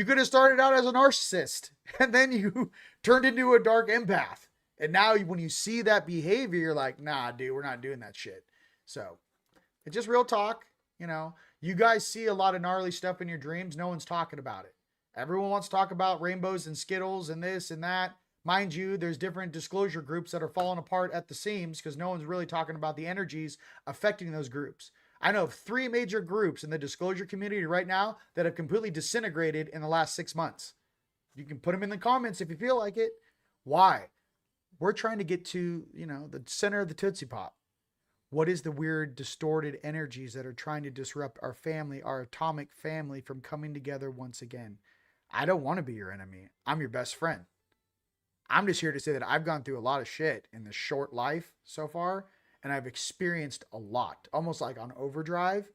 Speaker 1: could have started out as a narcissist and then you turned into a dark empath. And now when you see that behavior, you're like, nah, dude, we're not doing that shit. So it's just real talk. You guys see a lot of gnarly stuff in your dreams. No one's talking about it. Everyone wants to talk about rainbows and Skittles and this and that. Mind you, there's different disclosure groups that are falling apart at the seams because no one's really talking about the energies affecting those groups. I know of 3 major groups in the disclosure community right now that have completely disintegrated in the last 6 months. You can put them in the comments if you feel like it. Why? We're trying to get to, the center of the Tootsie Pop. What is the weird, distorted energies that are trying to disrupt our family, our atomic family, from coming together once again? I don't want to be your enemy. I'm your best friend. I'm just here to say that I've gone through a lot of shit in this short life so far, and I've experienced a lot, almost like on overdrive.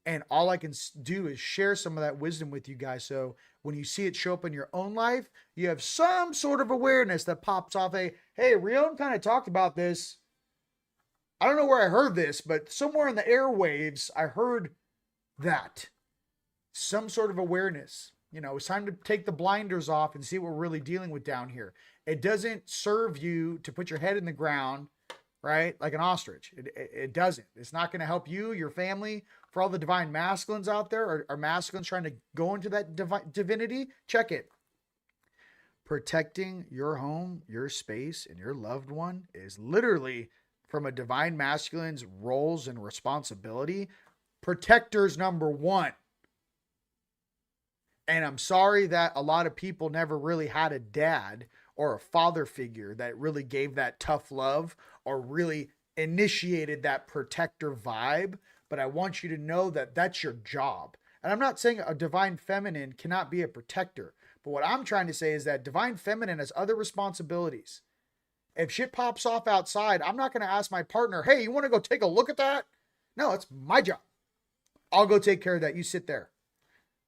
Speaker 1: And all I can do is share some of that wisdom with you guys. So when you see it show up in your own life, you have some sort of awareness that pops off. Hey, Rion kind of talked about this. I don't know where I heard this, but somewhere in the airwaves, I heard that. Some sort of awareness. It's time to take the blinders off and see what we're really dealing with down here. It doesn't serve you to put your head in the ground, right? Like an ostrich. It doesn't. It's not going to help you, your family. For all the divine masculines out there, or masculines trying to go into that divinity, check it. Protecting your home, your space, and your loved one is literally, from a divine masculine's roles and responsibility, protectors number 1. And I'm sorry that a lot of people never really had a dad or a father figure that really gave that tough love or really initiated that protector vibe. But I want you to know that that's your job. And I'm not saying a divine feminine cannot be a protector. But what I'm trying to say is that divine feminine has other responsibilities. If shit pops off outside, I'm not going to ask my partner, hey, you want to go take a look at that? No, it's my job. I'll go take care of that. You sit there.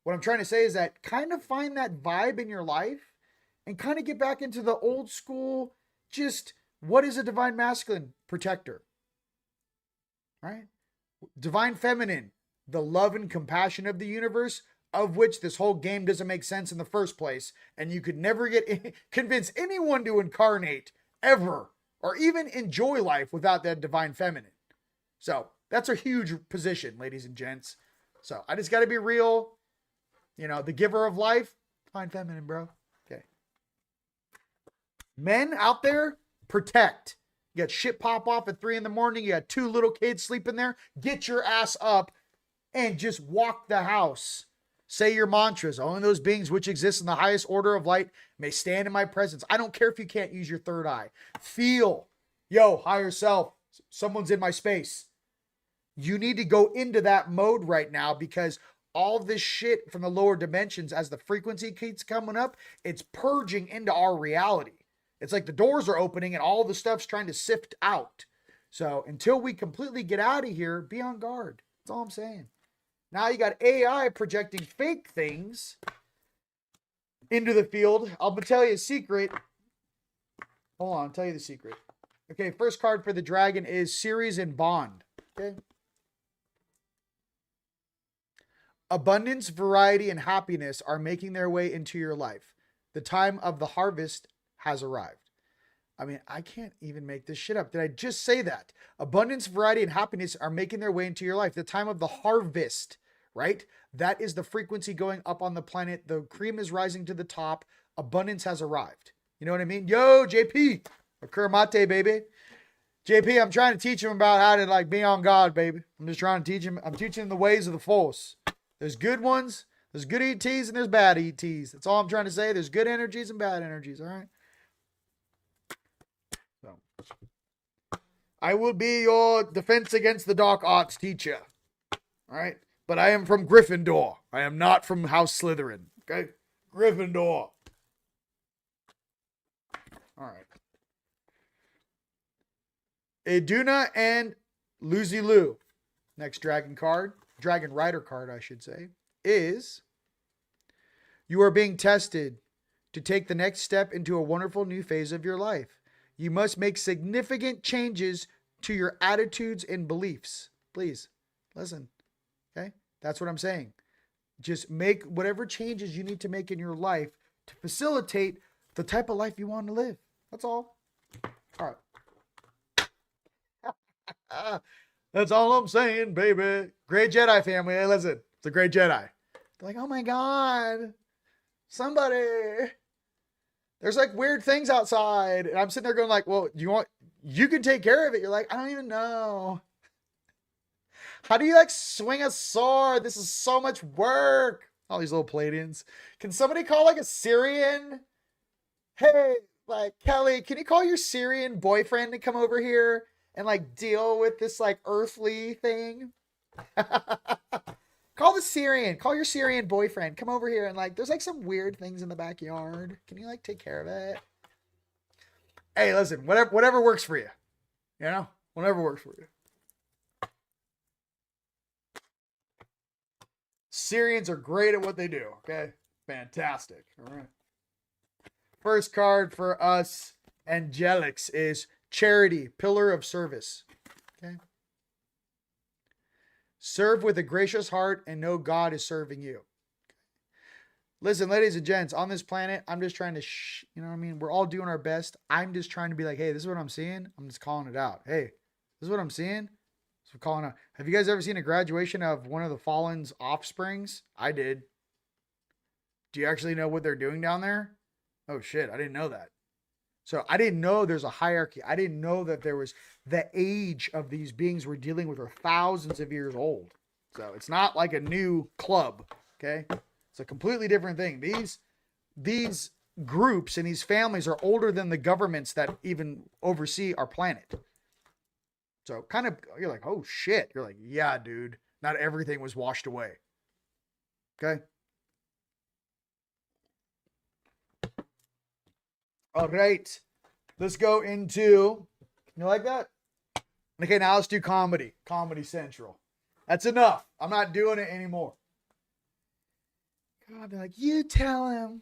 Speaker 1: What I'm trying to say is that kind of find that vibe in your life and kind of get back into the old school, just what is a divine masculine protector? Right? Divine feminine, the love and compassion of the universe, of which this whole game doesn't make sense in the first place, and you could never convince anyone to incarnate ever, or even enjoy life without that divine feminine. So that's a huge position, ladies and gents. So I just got to be real. You know, the giver of life, divine feminine, bro. Okay. Men out there, protect. You got shit pop off at 3 a.m. You got 2 little kids sleeping there. Get your ass up and just walk the house. Say your mantras. Only those beings which exist in the highest order of light may stand in my presence. I don't care if you can't use your third eye. Feel, yo, higher self, someone's in my space. You need to go into that mode right now, because all this shit from the lower dimensions, as the frequency keeps coming up, it's purging into our reality. It's like the doors are opening and all the stuff's trying to sift out. So until we completely get out of here, be on guard. That's all I'm saying. Now you got AI projecting fake things into the field. I'm going to tell you a secret. Hold on, I'll tell you the secret. Okay, first card for the dragon is Ceres and Bond. Okay. Abundance, variety, and happiness are making their way into your life. The time of the harvest has arrived. I mean, I can't even make this shit up. Did I just say that? Abundance, variety, and happiness are making their way into your life. The time of the harvest, right? That is the frequency going up on the planet. The cream is rising to the top. Abundance has arrived. You know what I mean? Yo, JP, Akurmate, baby. JP, I'm trying to teach him about how to like be on God, baby. I'm just trying to teach him. I'm teaching him the ways of the Force. There's good ones. There's good ETs and there's bad ETs. That's all I'm trying to say. There's good energies and bad energies. All right. So, I will be your defense against the dark arts teacher. All right. But I am from Gryffindor. I am not from House Slytherin. Okay. Gryffindor. All right. Eduna and Luzilu. Next dragon card. Dragon Rider card, I should say, is you are being tested to take the next step into a wonderful new phase of your life. You must make significant changes to your attitudes and beliefs. Please, listen, okay? That's what I'm saying. Just make whatever changes you need to make in your life to facilitate the type of life you want to live. That's all. All right. That's all I'm saying, baby. Great Jedi family. Hey, listen. It's a great Jedi. They're like, oh my God. Somebody. There's like weird things outside. And I'm sitting there going like, well, you can take care of it. You're like, I don't even know. How do you like swing a sword? This is so much work. All these little Palladians. Can somebody call like a Syrian? Hey, like Kelly, can you call your Syrian boyfriend to come over here and like deal with this like earthly thing? Call your Syrian boyfriend. Come over here and like, there's like some weird things in the backyard. Can you like take care of it? Hey, listen, whatever works for you. You know, whatever works for you. Syrians are great at what they do. Okay. Fantastic. All right. First card for us Angelics is Charity, Pillar of Service. Okay. Serve with a gracious heart and know God is serving you. Listen, ladies and gents, on this planet, I'm just trying to, you know what I mean? We're all doing our best. I'm just trying to be like, hey, this is what I'm seeing. I'm just calling it out. Hey, this is what I'm seeing. So we're calling out. Have you guys ever seen a graduation of one of the Fallen's offsprings? I did. Do you actually know what they're doing down there? Oh shit, I didn't know that. So I didn't know there's a hierarchy. I didn't know that there was the age of these beings we're dealing with are thousands of years old. So it's not like a new club. Okay. It's a completely different thing. These groups and these families are older than the governments that even oversee our planet. So kind of, you're like, oh shit. You're like, yeah, dude, not everything was washed away. Okay. All right, let's go into, you like that? Okay, now let's do comedy. Comedy Central. That's enough. I'm not doing it anymore. God, I'll be like, you tell him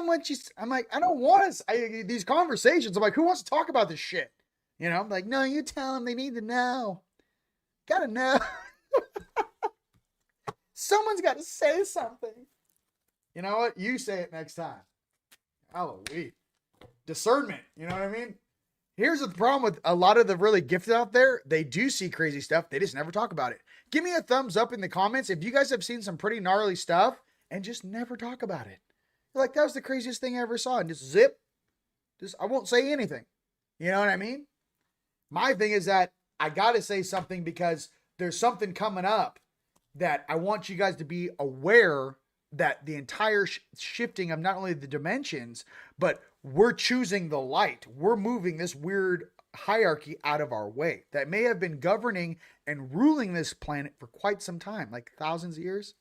Speaker 1: what you, I'm like, I don't want to, these conversations, I'm like, who wants to talk about this shit? You know, I'm like, no, you tell them, they need to know. Gotta know. Someone's got to say something. You know what? You say it next time. Hallelujah. Discernment. You know what I mean? Here's the problem with a lot of the really gifted out there. They do see crazy stuff. They just never talk about it. Give me a thumbs up in the comments if you guys have seen some pretty gnarly stuff and just never talk about it. You're like, that was the craziest thing I ever saw. And just zip. I won't say anything. You know what I mean? My thing is that I got to say something because there's something coming up that I want you guys to be aware that the entire shifting of not only the dimensions, but we're choosing the light. We're moving this weird hierarchy out of our way that may have been governing and ruling this planet for quite some time, like thousands of years.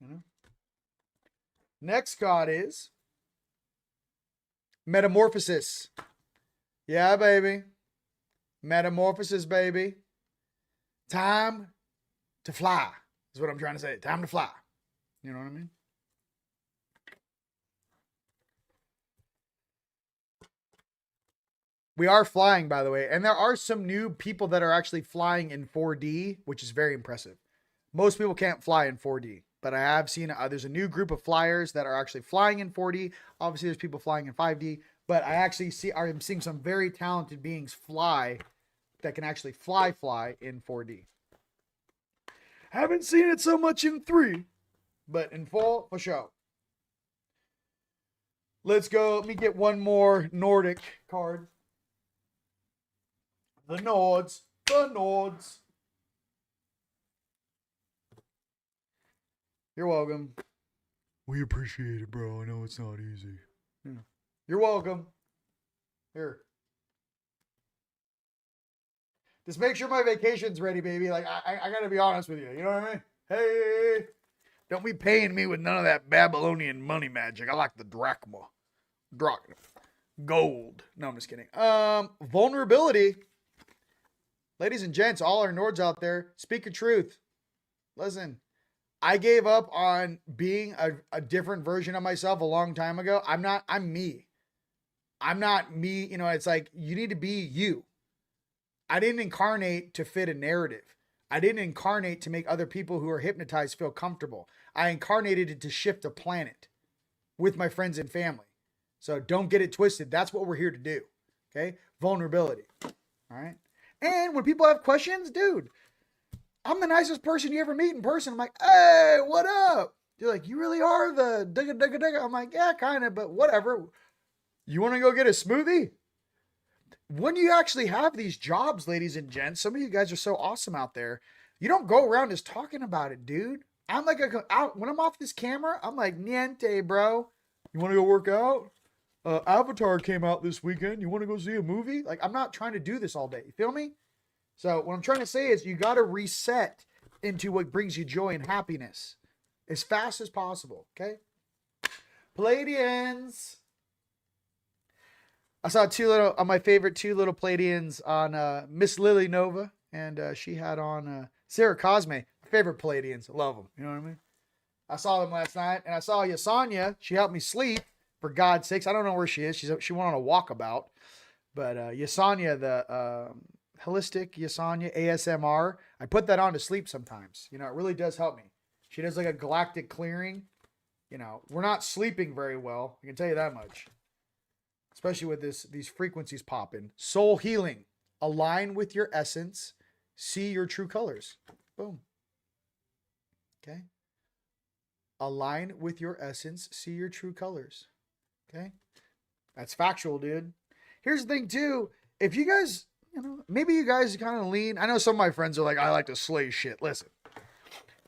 Speaker 1: You know? Next god is metamorphosis. Yeah, baby. Metamorphosis, baby. Time to fly is what I'm trying to say. Time to fly. You know what I mean? We are flying, by the way. And there are some new people that are actually flying in 4D, which is very impressive. Most people can't fly in 4D. But I have seen there's a new group of flyers that are actually flying in 4D. Obviously, there's people flying in 5D. But I'm seeing some very talented beings fly that can actually fly in 4D. Haven't seen it so much in 3, but in 4 for sure. Let's go. Let me get one more Nordic card. The Nords. The Nords. You're welcome. We appreciate it, bro. I know it's not easy. Yeah. You're welcome. Here. Just make sure my vacation's ready, baby. Like, I gotta be honest with you. You know what I mean? Hey, don't be paying me with none of that Babylonian money magic. I like the drachma. Gold. No, I'm just kidding. Vulnerability. Ladies and gents, all our Nords out there, speak your truth. Listen. I gave up on being a different version of myself a long time ago. I'm me. I'm not me. You know, it's like, you need to be you. I didn't incarnate to fit a narrative. I didn't incarnate to make other people who are hypnotized feel comfortable. I incarnated to shift a planet with my friends and family. So don't get it twisted. That's what we're here to do. Okay. Vulnerability. All right. And when people have questions, dude, I'm the nicest person you ever meet in person. I'm like, hey, what up? They're like, you really are the digga. I'm like, yeah, kind of, but whatever. You want to go get a smoothie? When you actually have these jobs, ladies and gents, some of you guys are so awesome out there. You don't go around just talking about it, dude. I'm like, when I'm off this camera, I'm like, niente, bro. You want to go work out? Avatar came out this weekend. You want to go see a movie? Like, I'm not trying to do this all day. You feel me? So what I'm trying to say is you got to reset into what brings you joy and happiness as fast as possible. Okay. Palladians. I saw my favorite two little Palladians on Miss Lily Nova. And she had on Sarah Cosme. Favorite Palladians. I love them. You know what I mean? I saw them last night. And I saw Yasanya. She helped me sleep. For God's sakes. I don't know where she is. She went on a walkabout. But Yasanya, the... Holistic Yasanya ASMR. I put that on to sleep sometimes. You know, it really does help me. She does like a galactic clearing. You know, we're not sleeping very well. I can tell you that much. Especially with these frequencies popping. Soul healing. Align with your essence. See your true colors. Boom. Okay. Align with your essence. See your true colors. Okay. That's factual, dude. Here's the thing too. If you guys... You know, maybe you guys kind of lean. I know some of my friends are like, I like to slay shit. Listen,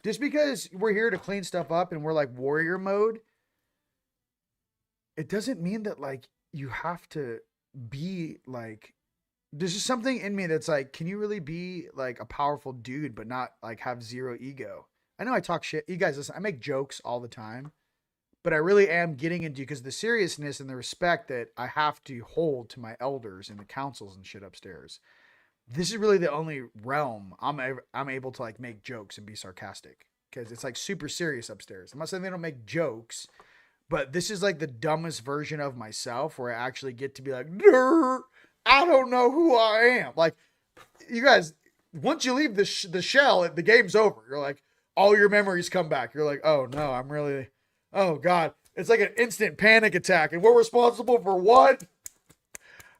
Speaker 1: just because we're here to clean stuff up and we're like warrior mode, it doesn't mean that like you have to be like, there's just something in me that's like, can you really be like a powerful dude, but not like have zero ego? I know I talk shit. You guys listen, I make jokes all the time, but I really am getting into, because the seriousness and the respect that I have to hold to my elders and the councils and shit upstairs. This is really the only realm I'm able to like make jokes and be sarcastic, because it's like super serious upstairs. I'm not saying they don't make jokes, but this is like the dumbest version of myself where I actually get to be like, I don't know who I am. Like, you guys, once you leave the shell, the game's over. You're like, all your memories come back. You're like, oh no, oh God. It's like an instant panic attack. And we're responsible for what?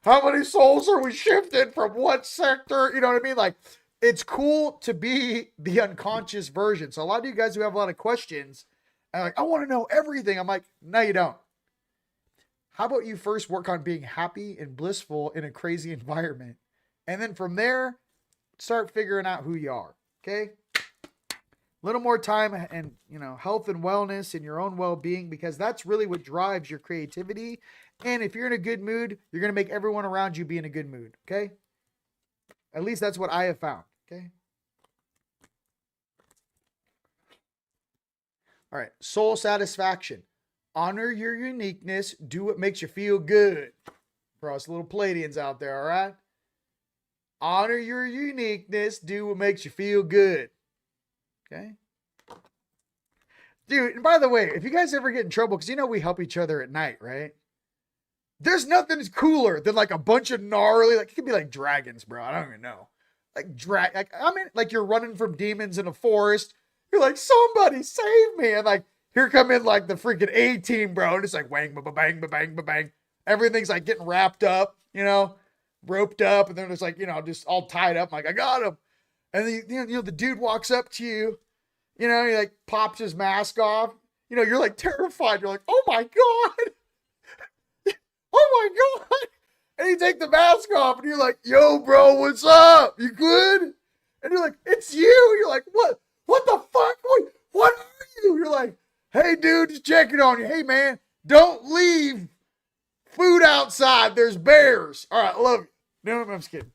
Speaker 1: How many souls are we shifted from what sector? You know what I mean? Like, it's cool to be the unconscious version. So a lot of you guys who have a lot of questions are like, I want to know everything. I'm like, no, you don't. How about you first work on being happy and blissful in a crazy environment? And then from there, start figuring out who you are. Okay? A little more time and, health and wellness and your own well-being, because that's really what drives your creativity. And if you're in a good mood, you're going to make everyone around you be in a good mood. Okay? At least that's what I have found. Okay? All right. Soul satisfaction. Honor your uniqueness. Do what makes you feel good. For us little Palladians out there, all right? Honor your uniqueness. Do what makes you feel good. Okay? Dude, and by the way, if you guys ever get in trouble, because we help each other at night, right? There's nothing cooler than like a bunch of gnarly, like it could be like dragons, bro. I don't even know. Like you're running from demons in a forest. You're like, somebody save me. And like, here come in like the freaking A-team, bro. And it's like wang, ba-bang, ba-bang, ba-bang. Everything's like getting wrapped up, roped up. And then it's like, just all tied up. I'm like, I got him. And then, the dude walks up to you, he like pops his mask off. You're like terrified. You're like, oh my God. Oh my God. And you take the mask off and you're like, yo, bro, what's up? You good? And you're like, it's you. You're like, what? What the fuck? What are you? You're like, hey, dude, just checking on you. Hey, man, don't leave food outside. There's bears. All right, I love you. No, I'm just kidding.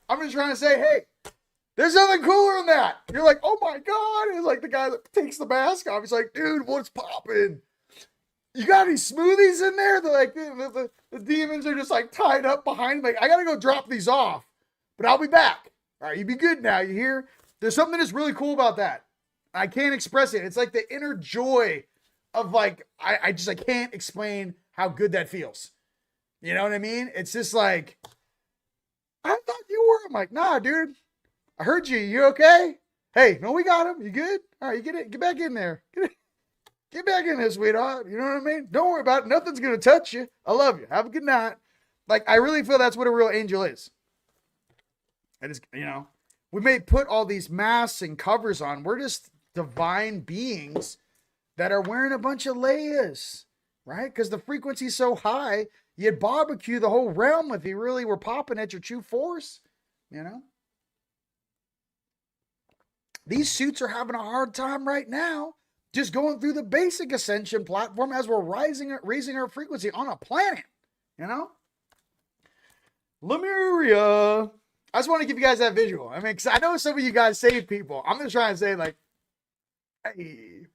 Speaker 1: I'm just trying to say, hey, there's nothing cooler than that. You're like, oh my God. And it's like the guy that takes the mask off. He's like, dude, what's popping? You got any smoothies in there? They're like, the demons are just like tied up behind me. Like, I got to go drop these off, but I'll be back. All right, you be good now. You hear? There's something that's really cool about that. I can't express it. It's like the inner joy of like, I can't explain how good that feels. You know what I mean? It's just like, I thought you were. I'm like, nah, dude. I heard you. You okay? Hey, no, we got him. You good? All right, get back in there. Get back in there, sweetheart. You know what I mean? Don't worry about it. Nothing's going to touch you. I love you. Have a good night. Like, I really feel that's what a real angel is. It is, we may put all these masks and covers on. We're just divine beings that are wearing a bunch of layers, right? Because the frequency's so high, you'd barbecue the whole realm if you really were popping at your true force, These suits are having a hard time right now just going through the basic ascension platform as we're raising our frequency on a planet, Lemuria. I just want to give you guys that visual. I mean, because I know some of you guys save people. I'm just trying to say, like, hey,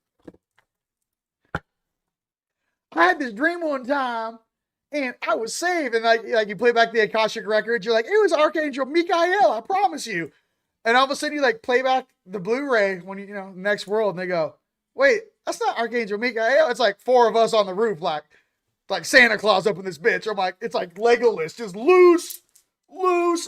Speaker 1: I had this dream one time and I was saved. And like you play back the Akashic records, you're like, it was Archangel Michael, I promise you. And all of a sudden you like play back the Blu-ray when next world, and they go, wait, that's not Archangel Michael. It's like 4 of us on the roof, like Santa Claus up in this bitch. I'm like, it's like Legolas, just loose.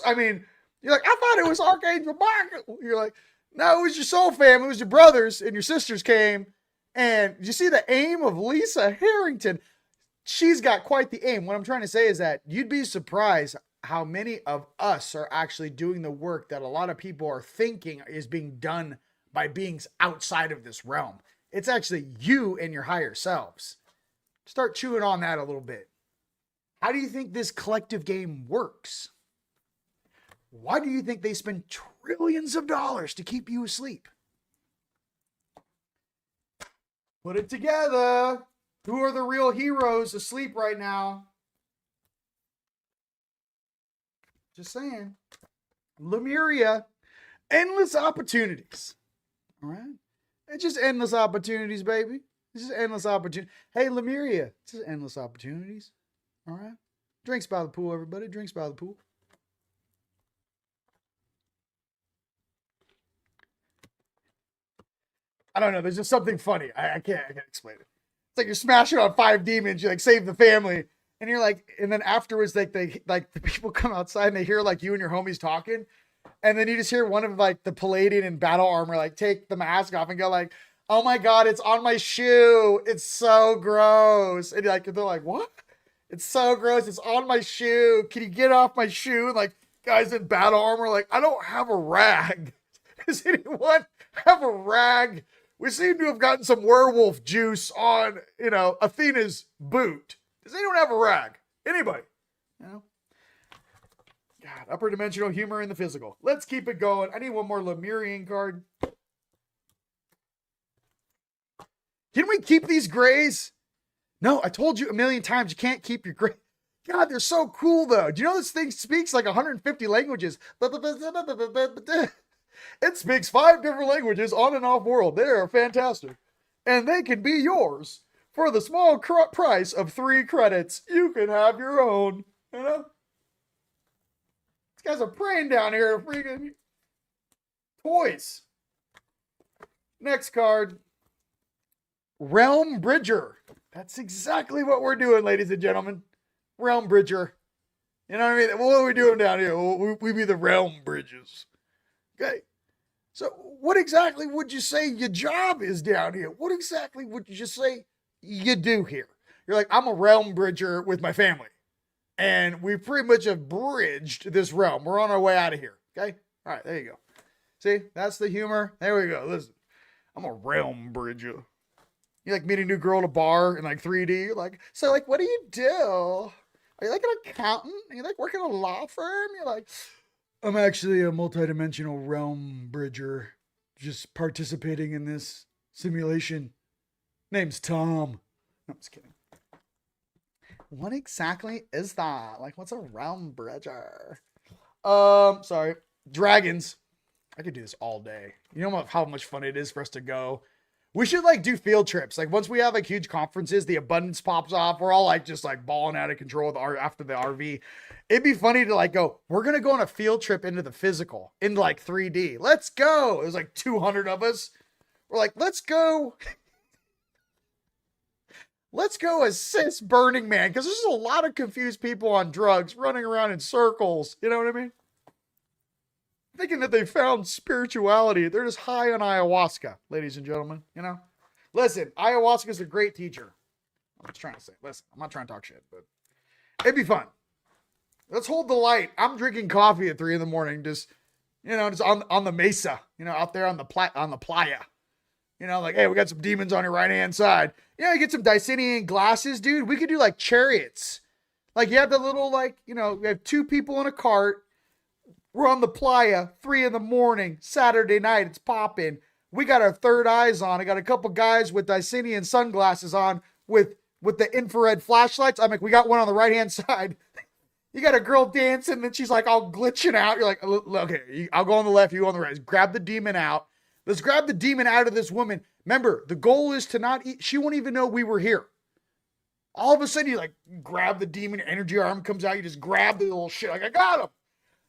Speaker 1: I mean, you're like, I thought it was Archangel Michael. You're like, no, it was your soul family. It was your brothers and your sisters came. And you see the aim of Lisa Harrington. She's got quite the aim. What I'm trying to say is that you'd be surprised how many of us are actually doing the work that a lot of people are thinking is being done by beings outside of this realm. It's actually you and your higher selves. Start chewing on that a little bit. How do you think this collective game works? Why do you think they spend trillions of dollars to keep you asleep? Put it together. Who are the real heroes asleep right now? Just saying. Lemuria. Endless opportunities. All right? It's just endless opportunities, baby. It's just endless opportunities. Hey, Lemuria. It's just endless opportunities. All right? Drinks by the pool, everybody. Drinks by the pool. I don't know. There's just something funny. I can't explain it. It's like you're smashing on 5 demons. You like save the family, and you're like, and then afterwards, the people come outside and they hear like you and your homies talking, And then you just hear one of like the Palladian in battle armor, like take the mask off and go like, oh my God, it's on my shoe. It's so gross. And they're like, what? It's so gross. It's on my shoe. Can you get off my shoe? And like guys in battle armor, like, I don't have a rag. Does anyone have a rag? We seem to have gotten some werewolf juice on, Athena's boot. Does anyone have a rag? Anybody? God, upper dimensional humor in the physical. Let's keep it going. I need one more Lemurian card. Can we keep these grays? No, I told you a million times you can't keep your gray. God, they're so cool though. Do you know this thing speaks like 150 languages? It speaks 5 different languages on and off world. They are fantastic. And they can be yours. For the small price of 3 credits, you can have your own. These guys are praying down here to freaking toys. Next card. Realm Bridger. That's exactly what we're doing, ladies and gentlemen. Realm Bridger. You know what I mean? What are we doing down here? We be the Realm Bridges. Okay. So what exactly would you say your job is down here? What exactly would you just say you do here? You're like, I'm a Realm Bridger with my family. And we pretty much have bridged this realm. We're on our way out of here. Okay? All right, there you go. See, that's the humor. There we go. Listen, I'm a Realm Bridger. You like meet a new girl at a bar in like 3D. You're like, so like, what do you do? Are you like an accountant? Are you like working at a law firm? You're like, I'm actually a multidimensional Realm Bridger. Just participating in this simulation. Name's Tom. No, I'm just kidding. What exactly is that? Like, what's a Realm Bridger? Sorry. Dragons. I could do this all day. You know how much fun it is for us to go. We should like do field trips. Like once we have like huge conferences, the abundance pops off. We're all like just like balling out of control after the RV. It'd be funny to like go, we're going to go on a field trip into the physical, into like 3D. Let's go. There's like 200 of us. We're like, let's go. Let's go assist Burning Man. Because there's a lot of confused people on drugs running around in circles. You know what I mean? Thinking that they found spirituality. They're just high on ayahuasca, ladies and gentlemen. Listen, ayahuasca is a great teacher. I'm just trying to say, listen, I'm not trying to talk shit, but it'd be fun. Let's hold the light. I'm drinking coffee at 3 a.m. just on the mesa, out there on the playa. Like, hey, we got some demons on your right-hand side. You get some Dicenian glasses, dude. We could do like chariots. Like you have the little we have 2 people in a cart. We're on the playa, 3 a.m, Saturday night. It's popping. We got our third eyes on. I got a couple guys with Dicenian sunglasses on with the infrared flashlights. I'm like, we got one on the right-hand side. You got a girl dancing, and she's like all glitching out. You're like, okay, I'll go on the left, you go on the right. Grab the demon out. Let's grab the demon out of this woman. Remember, the goal is to not eat. She won't even know we were here. All of a sudden, you like grab the demon, energy arm comes out. You just grab the little shit. Like, I got him.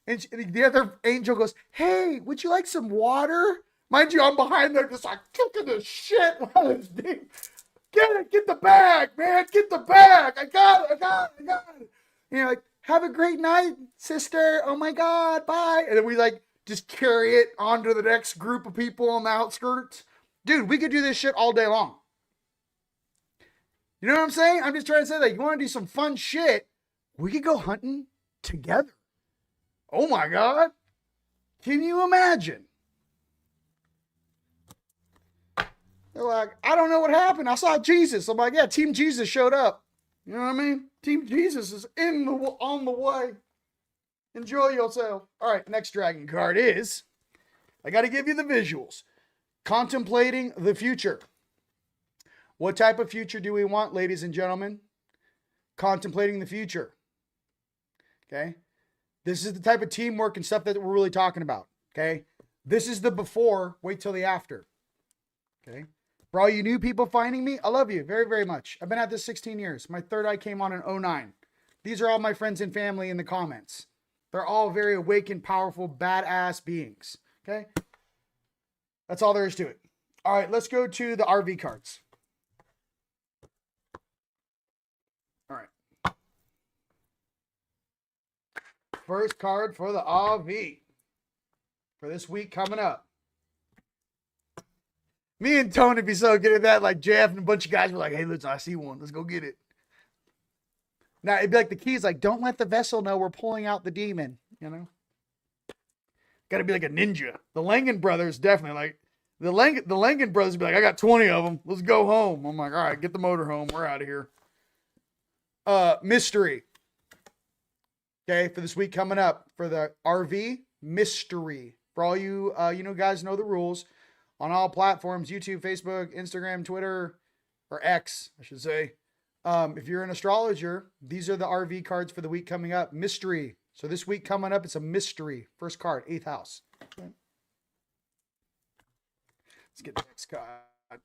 Speaker 1: And the other angel goes, hey, would you like some water? Mind you, I'm behind there just like kicking the shit while it's deep. Get the bag, man. Get the bag. I got it. Like, have a great night, sister. Oh my God, bye. And then we like just carry it onto the next group of people on the outskirts. Dude, we could do this shit all day long. You know what I'm saying? I'm just trying to say that you want to do some fun shit. We could go hunting together. Oh my God. Can you imagine? They're like, I don't know what happened. I saw Jesus. I'm like, yeah, Team Jesus showed up. You know what I mean? Team Jesus is on the way. Enjoy yourself. All right, next dragon card is, I got to give you the visuals. Contemplating the future. What type of future do we want, ladies and gentlemen? Contemplating the future. Okay? This is the type of teamwork and stuff that we're really talking about. Okay? This is the before. Wait till the after. Okay? For all you new people finding me, I love you very, very much. I've been at this 16 years. My third eye came on in 2009. These are all my friends and family in the comments. They're all very awakened, powerful, badass beings. Okay? That's all there is to it. All right, let's go to the RV cards. All right. First card for the RV. for this week coming up. Me and Tony would be so good at that. Like Jeff and a bunch of guys were like, hey, listen, I see one. Let's go get it. Now, it'd be like the key's like, don't let the vessel know we're pulling out the demon, you know? Got to be like a ninja. The Langan brothers definitely like, the Langan brothers would be like, I got 20 of them. Let's go home. I'm like, all right, get the motor home. We're out of here. Mystery. Okay, for this week coming up for the RV, mystery. For all you, guys know the rules on all platforms, YouTube, Facebook, Instagram, Twitter, or X, I should say. If you're an astrologer, these are the RV cards for the week coming up. Mystery. So this week coming up, it's a mystery. First card, 8th house. Okay. Let's get the next card.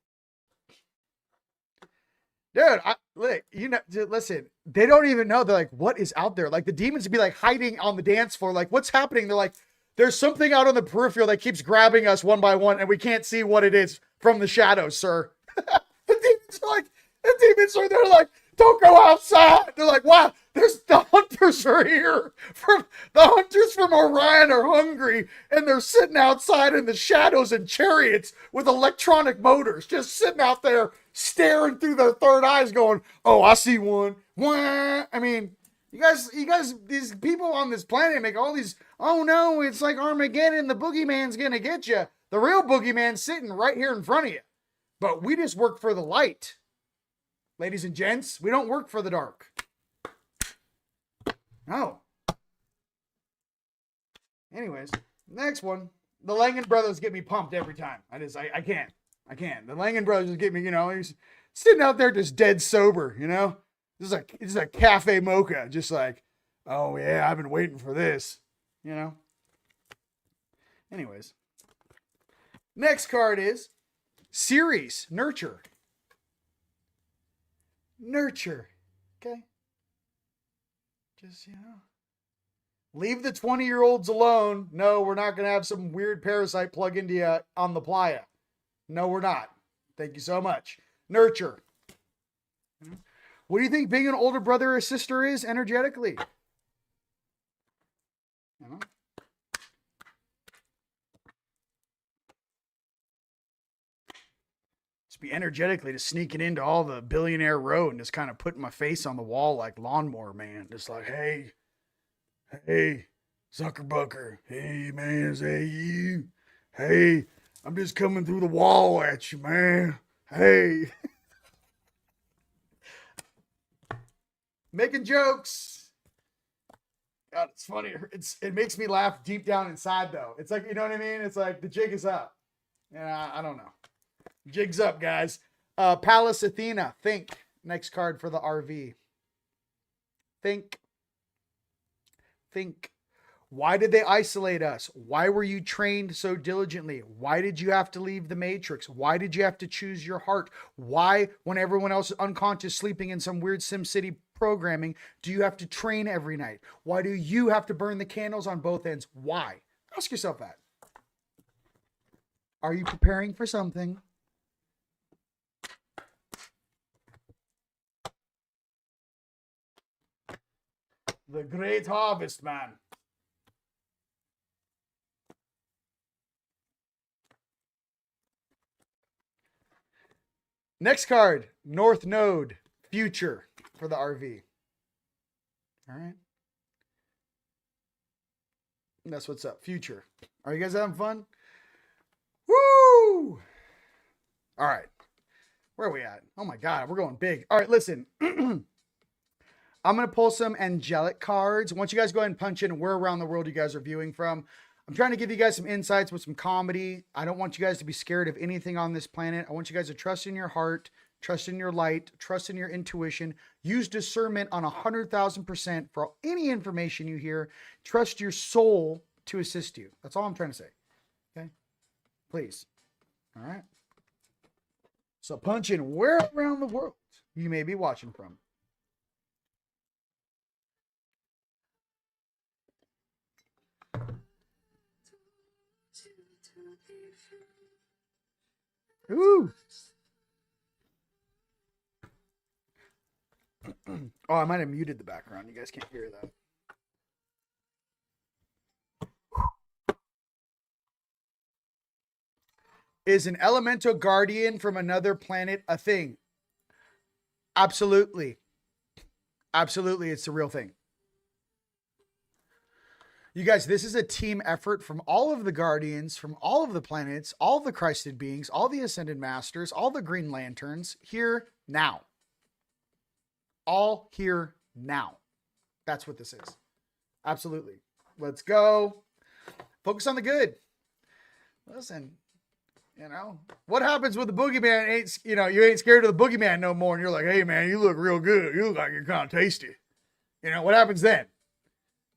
Speaker 1: Dude, listen, they don't even know. They're like, what is out there? Like the demons would be like hiding on the dance floor. Like, what's happening? They're like, there's something out on the peripheral that keeps grabbing us one by one, and we can't see what it is from the shadows, sir. The demons are there like, don't go outside. They're like, wow, the hunters are here. The hunters from Orion are hungry, and they're sitting outside in the shadows in chariots with electronic motors, just sitting out there staring through their third eyes going, oh, I see one. Wah. I mean, you guys, these people on this planet make all these, oh no, it's like Armageddon, the boogeyman's going to get you. The real boogeyman's sitting right here in front of you. But we just work for the light. Ladies and gents, we don't work for the dark. No. Anyways, next one. The Langan brothers get me pumped every time. I can't. The Langan brothers just get me, he's sitting out there just dead sober, This is a cafe mocha, just like, oh yeah, I've been waiting for this, Anyways. Next card is Series, Nurture. Nurture. Okay. Just, leave the 20-year-olds alone. No, we're not going to have some weird parasite plug into you on the playa. No, we're not. Thank you so much. Nurture. What do you think being an older brother or sister is energetically? Be energetically just sneaking into all the billionaire road and just kind of putting my face on the wall like Lawnmower Man. Just like, hey, Zuckerbucker. Hey, man, is that you? Hey, I'm just coming through the wall at you, man. Hey. Making jokes. God, it's funny. It makes me laugh deep down inside, though. It's like, you know what I mean? It's like the jig is up. Yeah, I don't know. Jigs up, guys. Pallas Athena. Think. Next card for the RV. Think. Why did they isolate us? Why were you trained so diligently? Why did you have to leave the Matrix? Why did you have to choose your heart? Why, when everyone else is unconscious, sleeping in some weird SimCity programming, do you have to train every night? Why do you have to burn the candles on both ends? Why? Ask yourself that. Are you preparing for something? The Great Harvest, man. Next card, North Node, Future for the RV. All right. And that's what's up, Future. Are you guys having fun? Woo! All right. Where are we at? Oh my God, we're going big. All right, listen. I'm going to pull some angelic cards. Once you guys go ahead and punch in where around the world you guys are viewing from, I'm trying to give you guys some insights with some comedy. I don't want you guys to be scared of anything on this planet. I want you guys to trust in your heart, trust in your light, trust in your intuition. Use discernment on 100,000% for any information you hear. Trust your soul to assist you. That's all I'm trying to say. Okay? Please. All right? So punch in where around the world you may be watching from. Ooh. Oh, I might have muted the background. You guys can't hear that. Is an elemental guardian from another planet a thing? Absolutely. Absolutely, it's a real thing. You guys, this is a team effort from all of the Guardians, from all of the planets, all of the Christed beings, all the Ascended Masters, all the Green Lanterns, here now. All here now. That's what this is. Absolutely. Let's go. Focus on the good. Listen, you know, what happens with the boogeyman ain't, you know, you ain't scared of the boogeyman no more. And you're like, hey man, you look real good. You look like you're kind of tasty. You know, what happens then?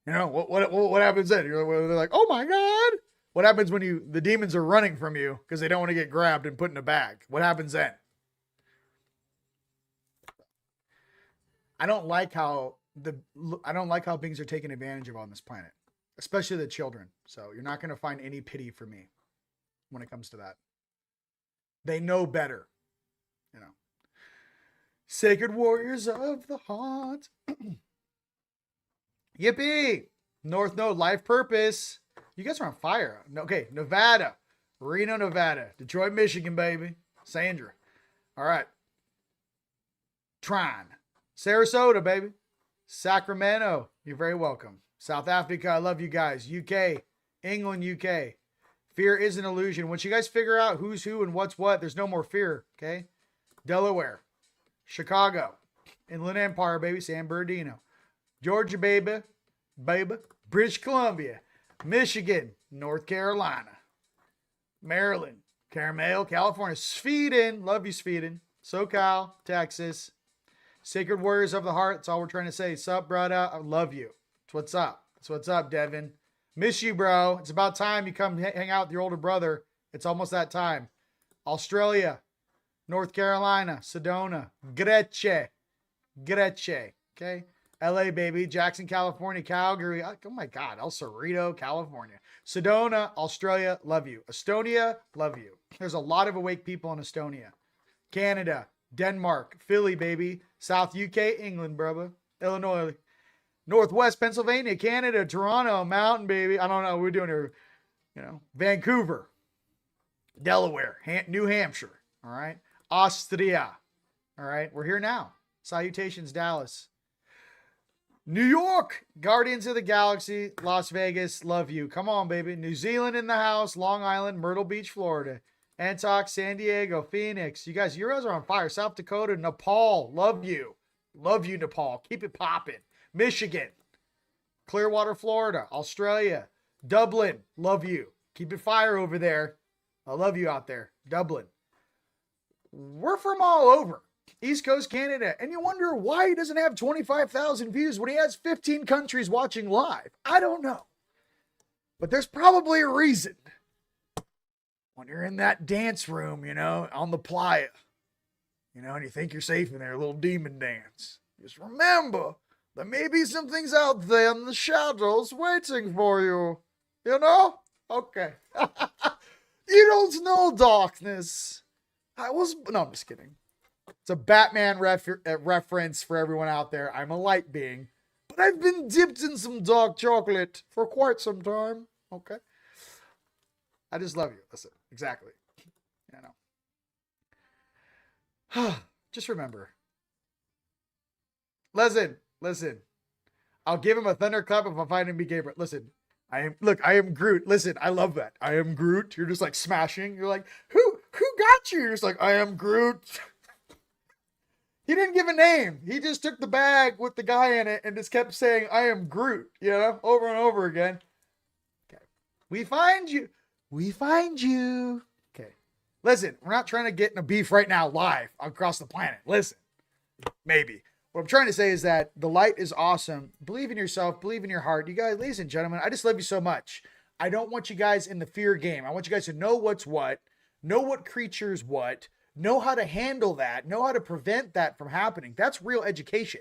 Speaker 1: You know, what happens then? They're like, oh my God. What happens when the demons are running from you because they don't want to get grabbed and put in a bag? What happens then? I don't like how beings are taken advantage of on this planet, especially the children. So you're not going to find any pity for me when it comes to that. They know better, you know. Sacred warriors of the heart. Yippee! North Node, life purpose. You guys are on fire. Okay, Nevada. Reno, Nevada. Detroit, Michigan, baby. Sandra. All right. Trine. Sarasota, baby. Sacramento. You're very welcome. South Africa, I love you guys. UK. England, UK. Fear is an illusion. Once you guys figure out who's who and what's what, there's no more fear, okay? Delaware. Chicago. Inland Empire, baby. San Bernardino. Georgia, baby. British Columbia. Michigan. North Carolina. Maryland. Carmel, California. Sweden. Love you, Sweden. SoCal, Texas. Sacred Warriors of the Heart. That's all we're trying to say. Sup, brother? I love you. That's what's up. That's what's up, Devin. Miss you, bro. It's about time you come hang out with your older brother. It's almost that time. Australia. North Carolina. Sedona. Greche. Okay? LA, baby. Jackson, California. Calgary. Oh my God. El Cerrito, California. Sedona, Australia. Love you. Estonia. Love you. There's a lot of awake people in Estonia. Canada. Denmark. Philly, baby. South UK. England, brother. Illinois. Northwest Pennsylvania. Canada. Toronto. Mountain, baby. I don't know. We're doing here. You know. Vancouver. Delaware. New Hampshire. All right. Austria. All right. We're here now. Salutations, Dallas. New York, Guardians of the Galaxy, Las Vegas, love you. Come on, baby. New Zealand in the house, Long Island, Myrtle Beach, Florida. Antoc, San Diego, Phoenix. You guys are on fire. South Dakota, Nepal, love you. Love you, Nepal. Keep it popping. Michigan, Clearwater, Florida, Australia, Dublin, love you. Keep it fire over there. I love you out there. Dublin. We're from all over. East Coast Canada. And you wonder why he doesn't have 25,000 views when he has 15 countries watching live. I don't know. But there's probably a reason. When you're in that dance room, you know, on the playa, you know, and you think you're safe in there, a little demon dance. Just remember, there may be some things out there in the shadows waiting for you. You know? Okay. You don't know darkness. No, I'm just kidding. It's a Batman reference for everyone out there. I'm a light being, but I've been dipped in some dark chocolate for quite some time. Okay. I just love you. Listen, exactly. You know. Just remember. Listen. I'll give him a thunderclap if I find him be gay. Listen, I am Groot. Listen, I love that. I am Groot. You're just like smashing. You're like, who got you? You're just like, I am Groot. He didn't give a name. He just took the bag with the guy in it and just kept saying, I am Groot, you know, over and over again. Okay. We find you. Okay. Listen, we're not trying to get in a beef right now live across the planet. Listen, maybe. What I'm trying to say is that the light is awesome. Believe in yourself. Believe in your heart. You guys, ladies and gentlemen, I just love you so much. I don't want you guys in the fear game. I want you guys to know what's what, know what creature's what, know how to handle that, know how to prevent that from happening. That's real education.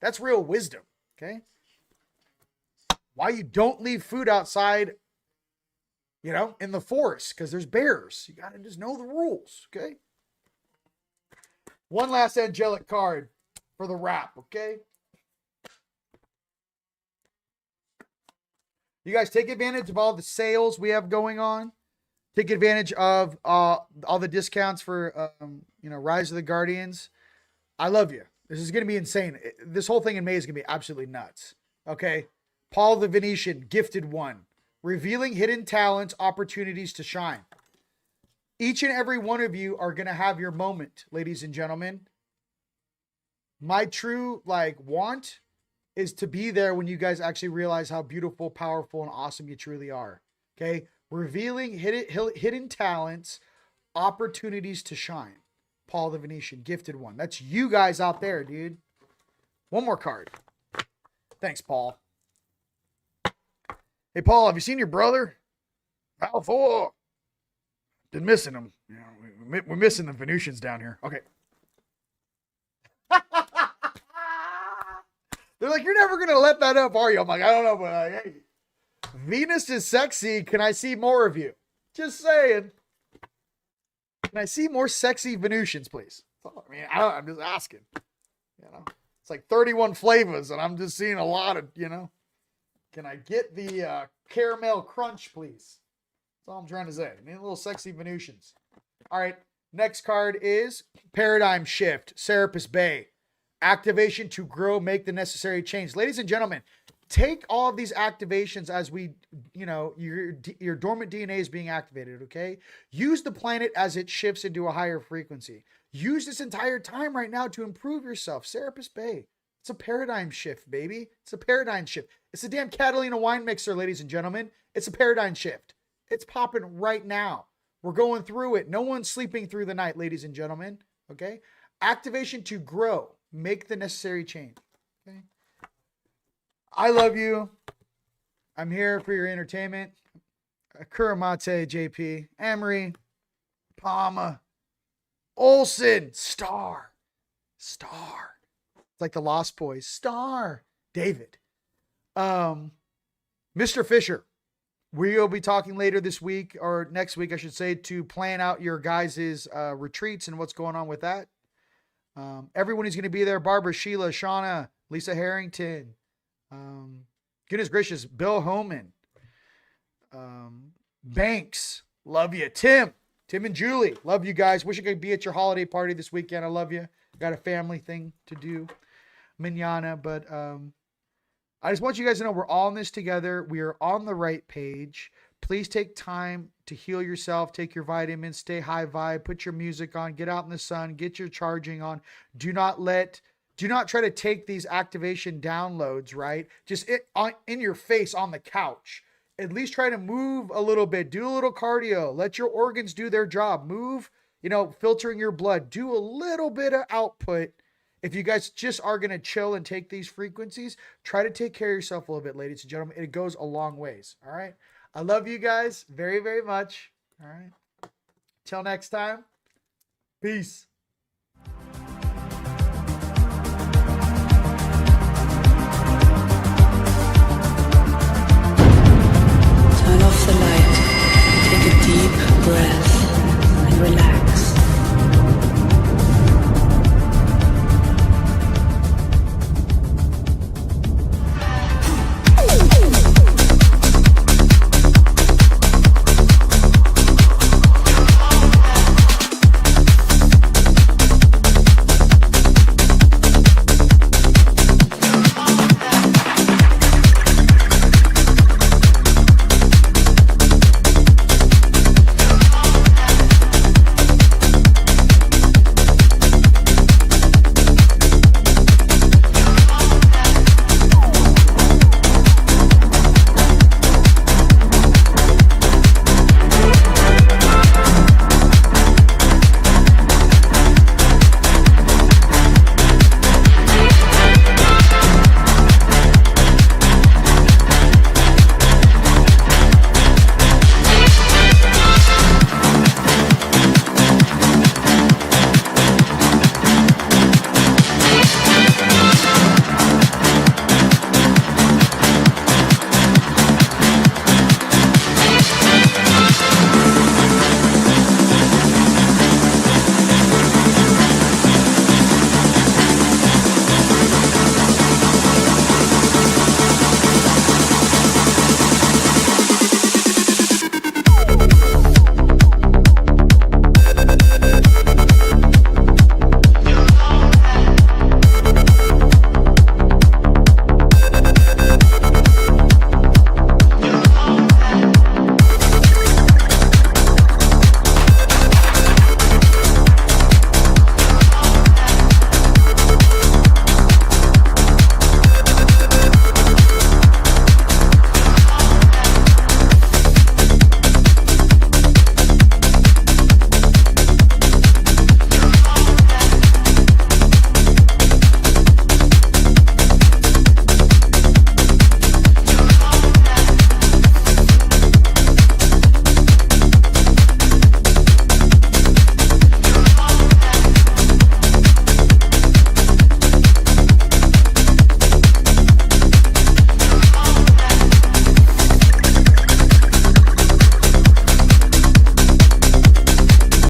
Speaker 1: That's real wisdom, okay? Why you don't leave food outside, you know, in the forest, because there's bears. You got to just know the rules, okay? One last angelic card for the wrap, okay? You guys take advantage of all the sales we have going on. Take advantage of all the discounts for, Rise of the Guardians. I love you. This is going to be insane. This whole thing in May is going to be absolutely nuts. Okay. Paul the Venetian, Gifted One. Revealing hidden talents, opportunities to shine. Each and every one of you are going to have your moment, ladies and gentlemen. My true want is to be there when you guys actually realize how beautiful, powerful, and awesome you truly are. Okay. Revealing hidden talents, opportunities to shine. Paul the Venetian, Gifted One. That's you guys out there, dude. One more card. Thanks, Paul. Hey, Paul, have you seen your brother? Val 4. Been missing him. We're missing the Venusians down here. Okay. They're like, you're never going to let that up, are you? I'm like, I don't know, but hey. Venus is sexy. Can I see more of you? Just saying. Can I see more sexy Venusians, please? I mean, I'm just asking. It's like 31 flavors, and I'm just seeing a lot of, Can I get the caramel crunch, please? That's all I'm trying to say. I need a little sexy Venusians. All right. Next card is Paradigm Shift, Serapis Bay. Activation to grow, make the necessary change. Ladies and gentlemen, take all of these activations as your dormant DNA is being activated, okay? Use the planet as it shifts into a higher frequency. Use this entire time right now to improve yourself. Serapis Bay. It's a paradigm shift, baby. It's a paradigm shift. It's a damn Catalina wine mixer, ladies and gentlemen. It's a paradigm shift. It's popping right now. We're going through it. No one's sleeping through the night, ladies and gentlemen, okay? Activation to grow. Make the necessary change, okay? I love you. I'm here for your entertainment. Kuramate, JP, Emery, Palma, Olson, Star. It's like the Lost Boys. Star. David. Mr. Fisher. We'll be talking later this week, or next week, I should say, to plan out your guys' retreats and what's going on with that. Everyone who's going to be there: Barbara, Sheila, Shauna, Lisa Harrington. Goodness gracious, Bill Homan. Banks, love you. Tim and Julie, love you guys. Wish I could be at your holiday party this weekend. I love you. Got a family thing to do, manana. But I just want you guys to know we're all in this together. We are on the right page. Please take time to heal yourself. Take your vitamins. Stay high vibe. Put your music on. Get out in the sun. Get your charging on. Do not try to take these activation downloads, right? Just in your face on the couch. At least try to move a little bit. Do a little cardio. Let your organs do their job. Move, filtering your blood. Do a little bit of output. If you guys just are going to chill and take these frequencies, try to take care of yourself a little bit, ladies and gentlemen. It goes a long ways. All right. I love you guys very, very much. All right. Till next time. Peace.
Speaker 2: Turn off the light. Take a deep breath.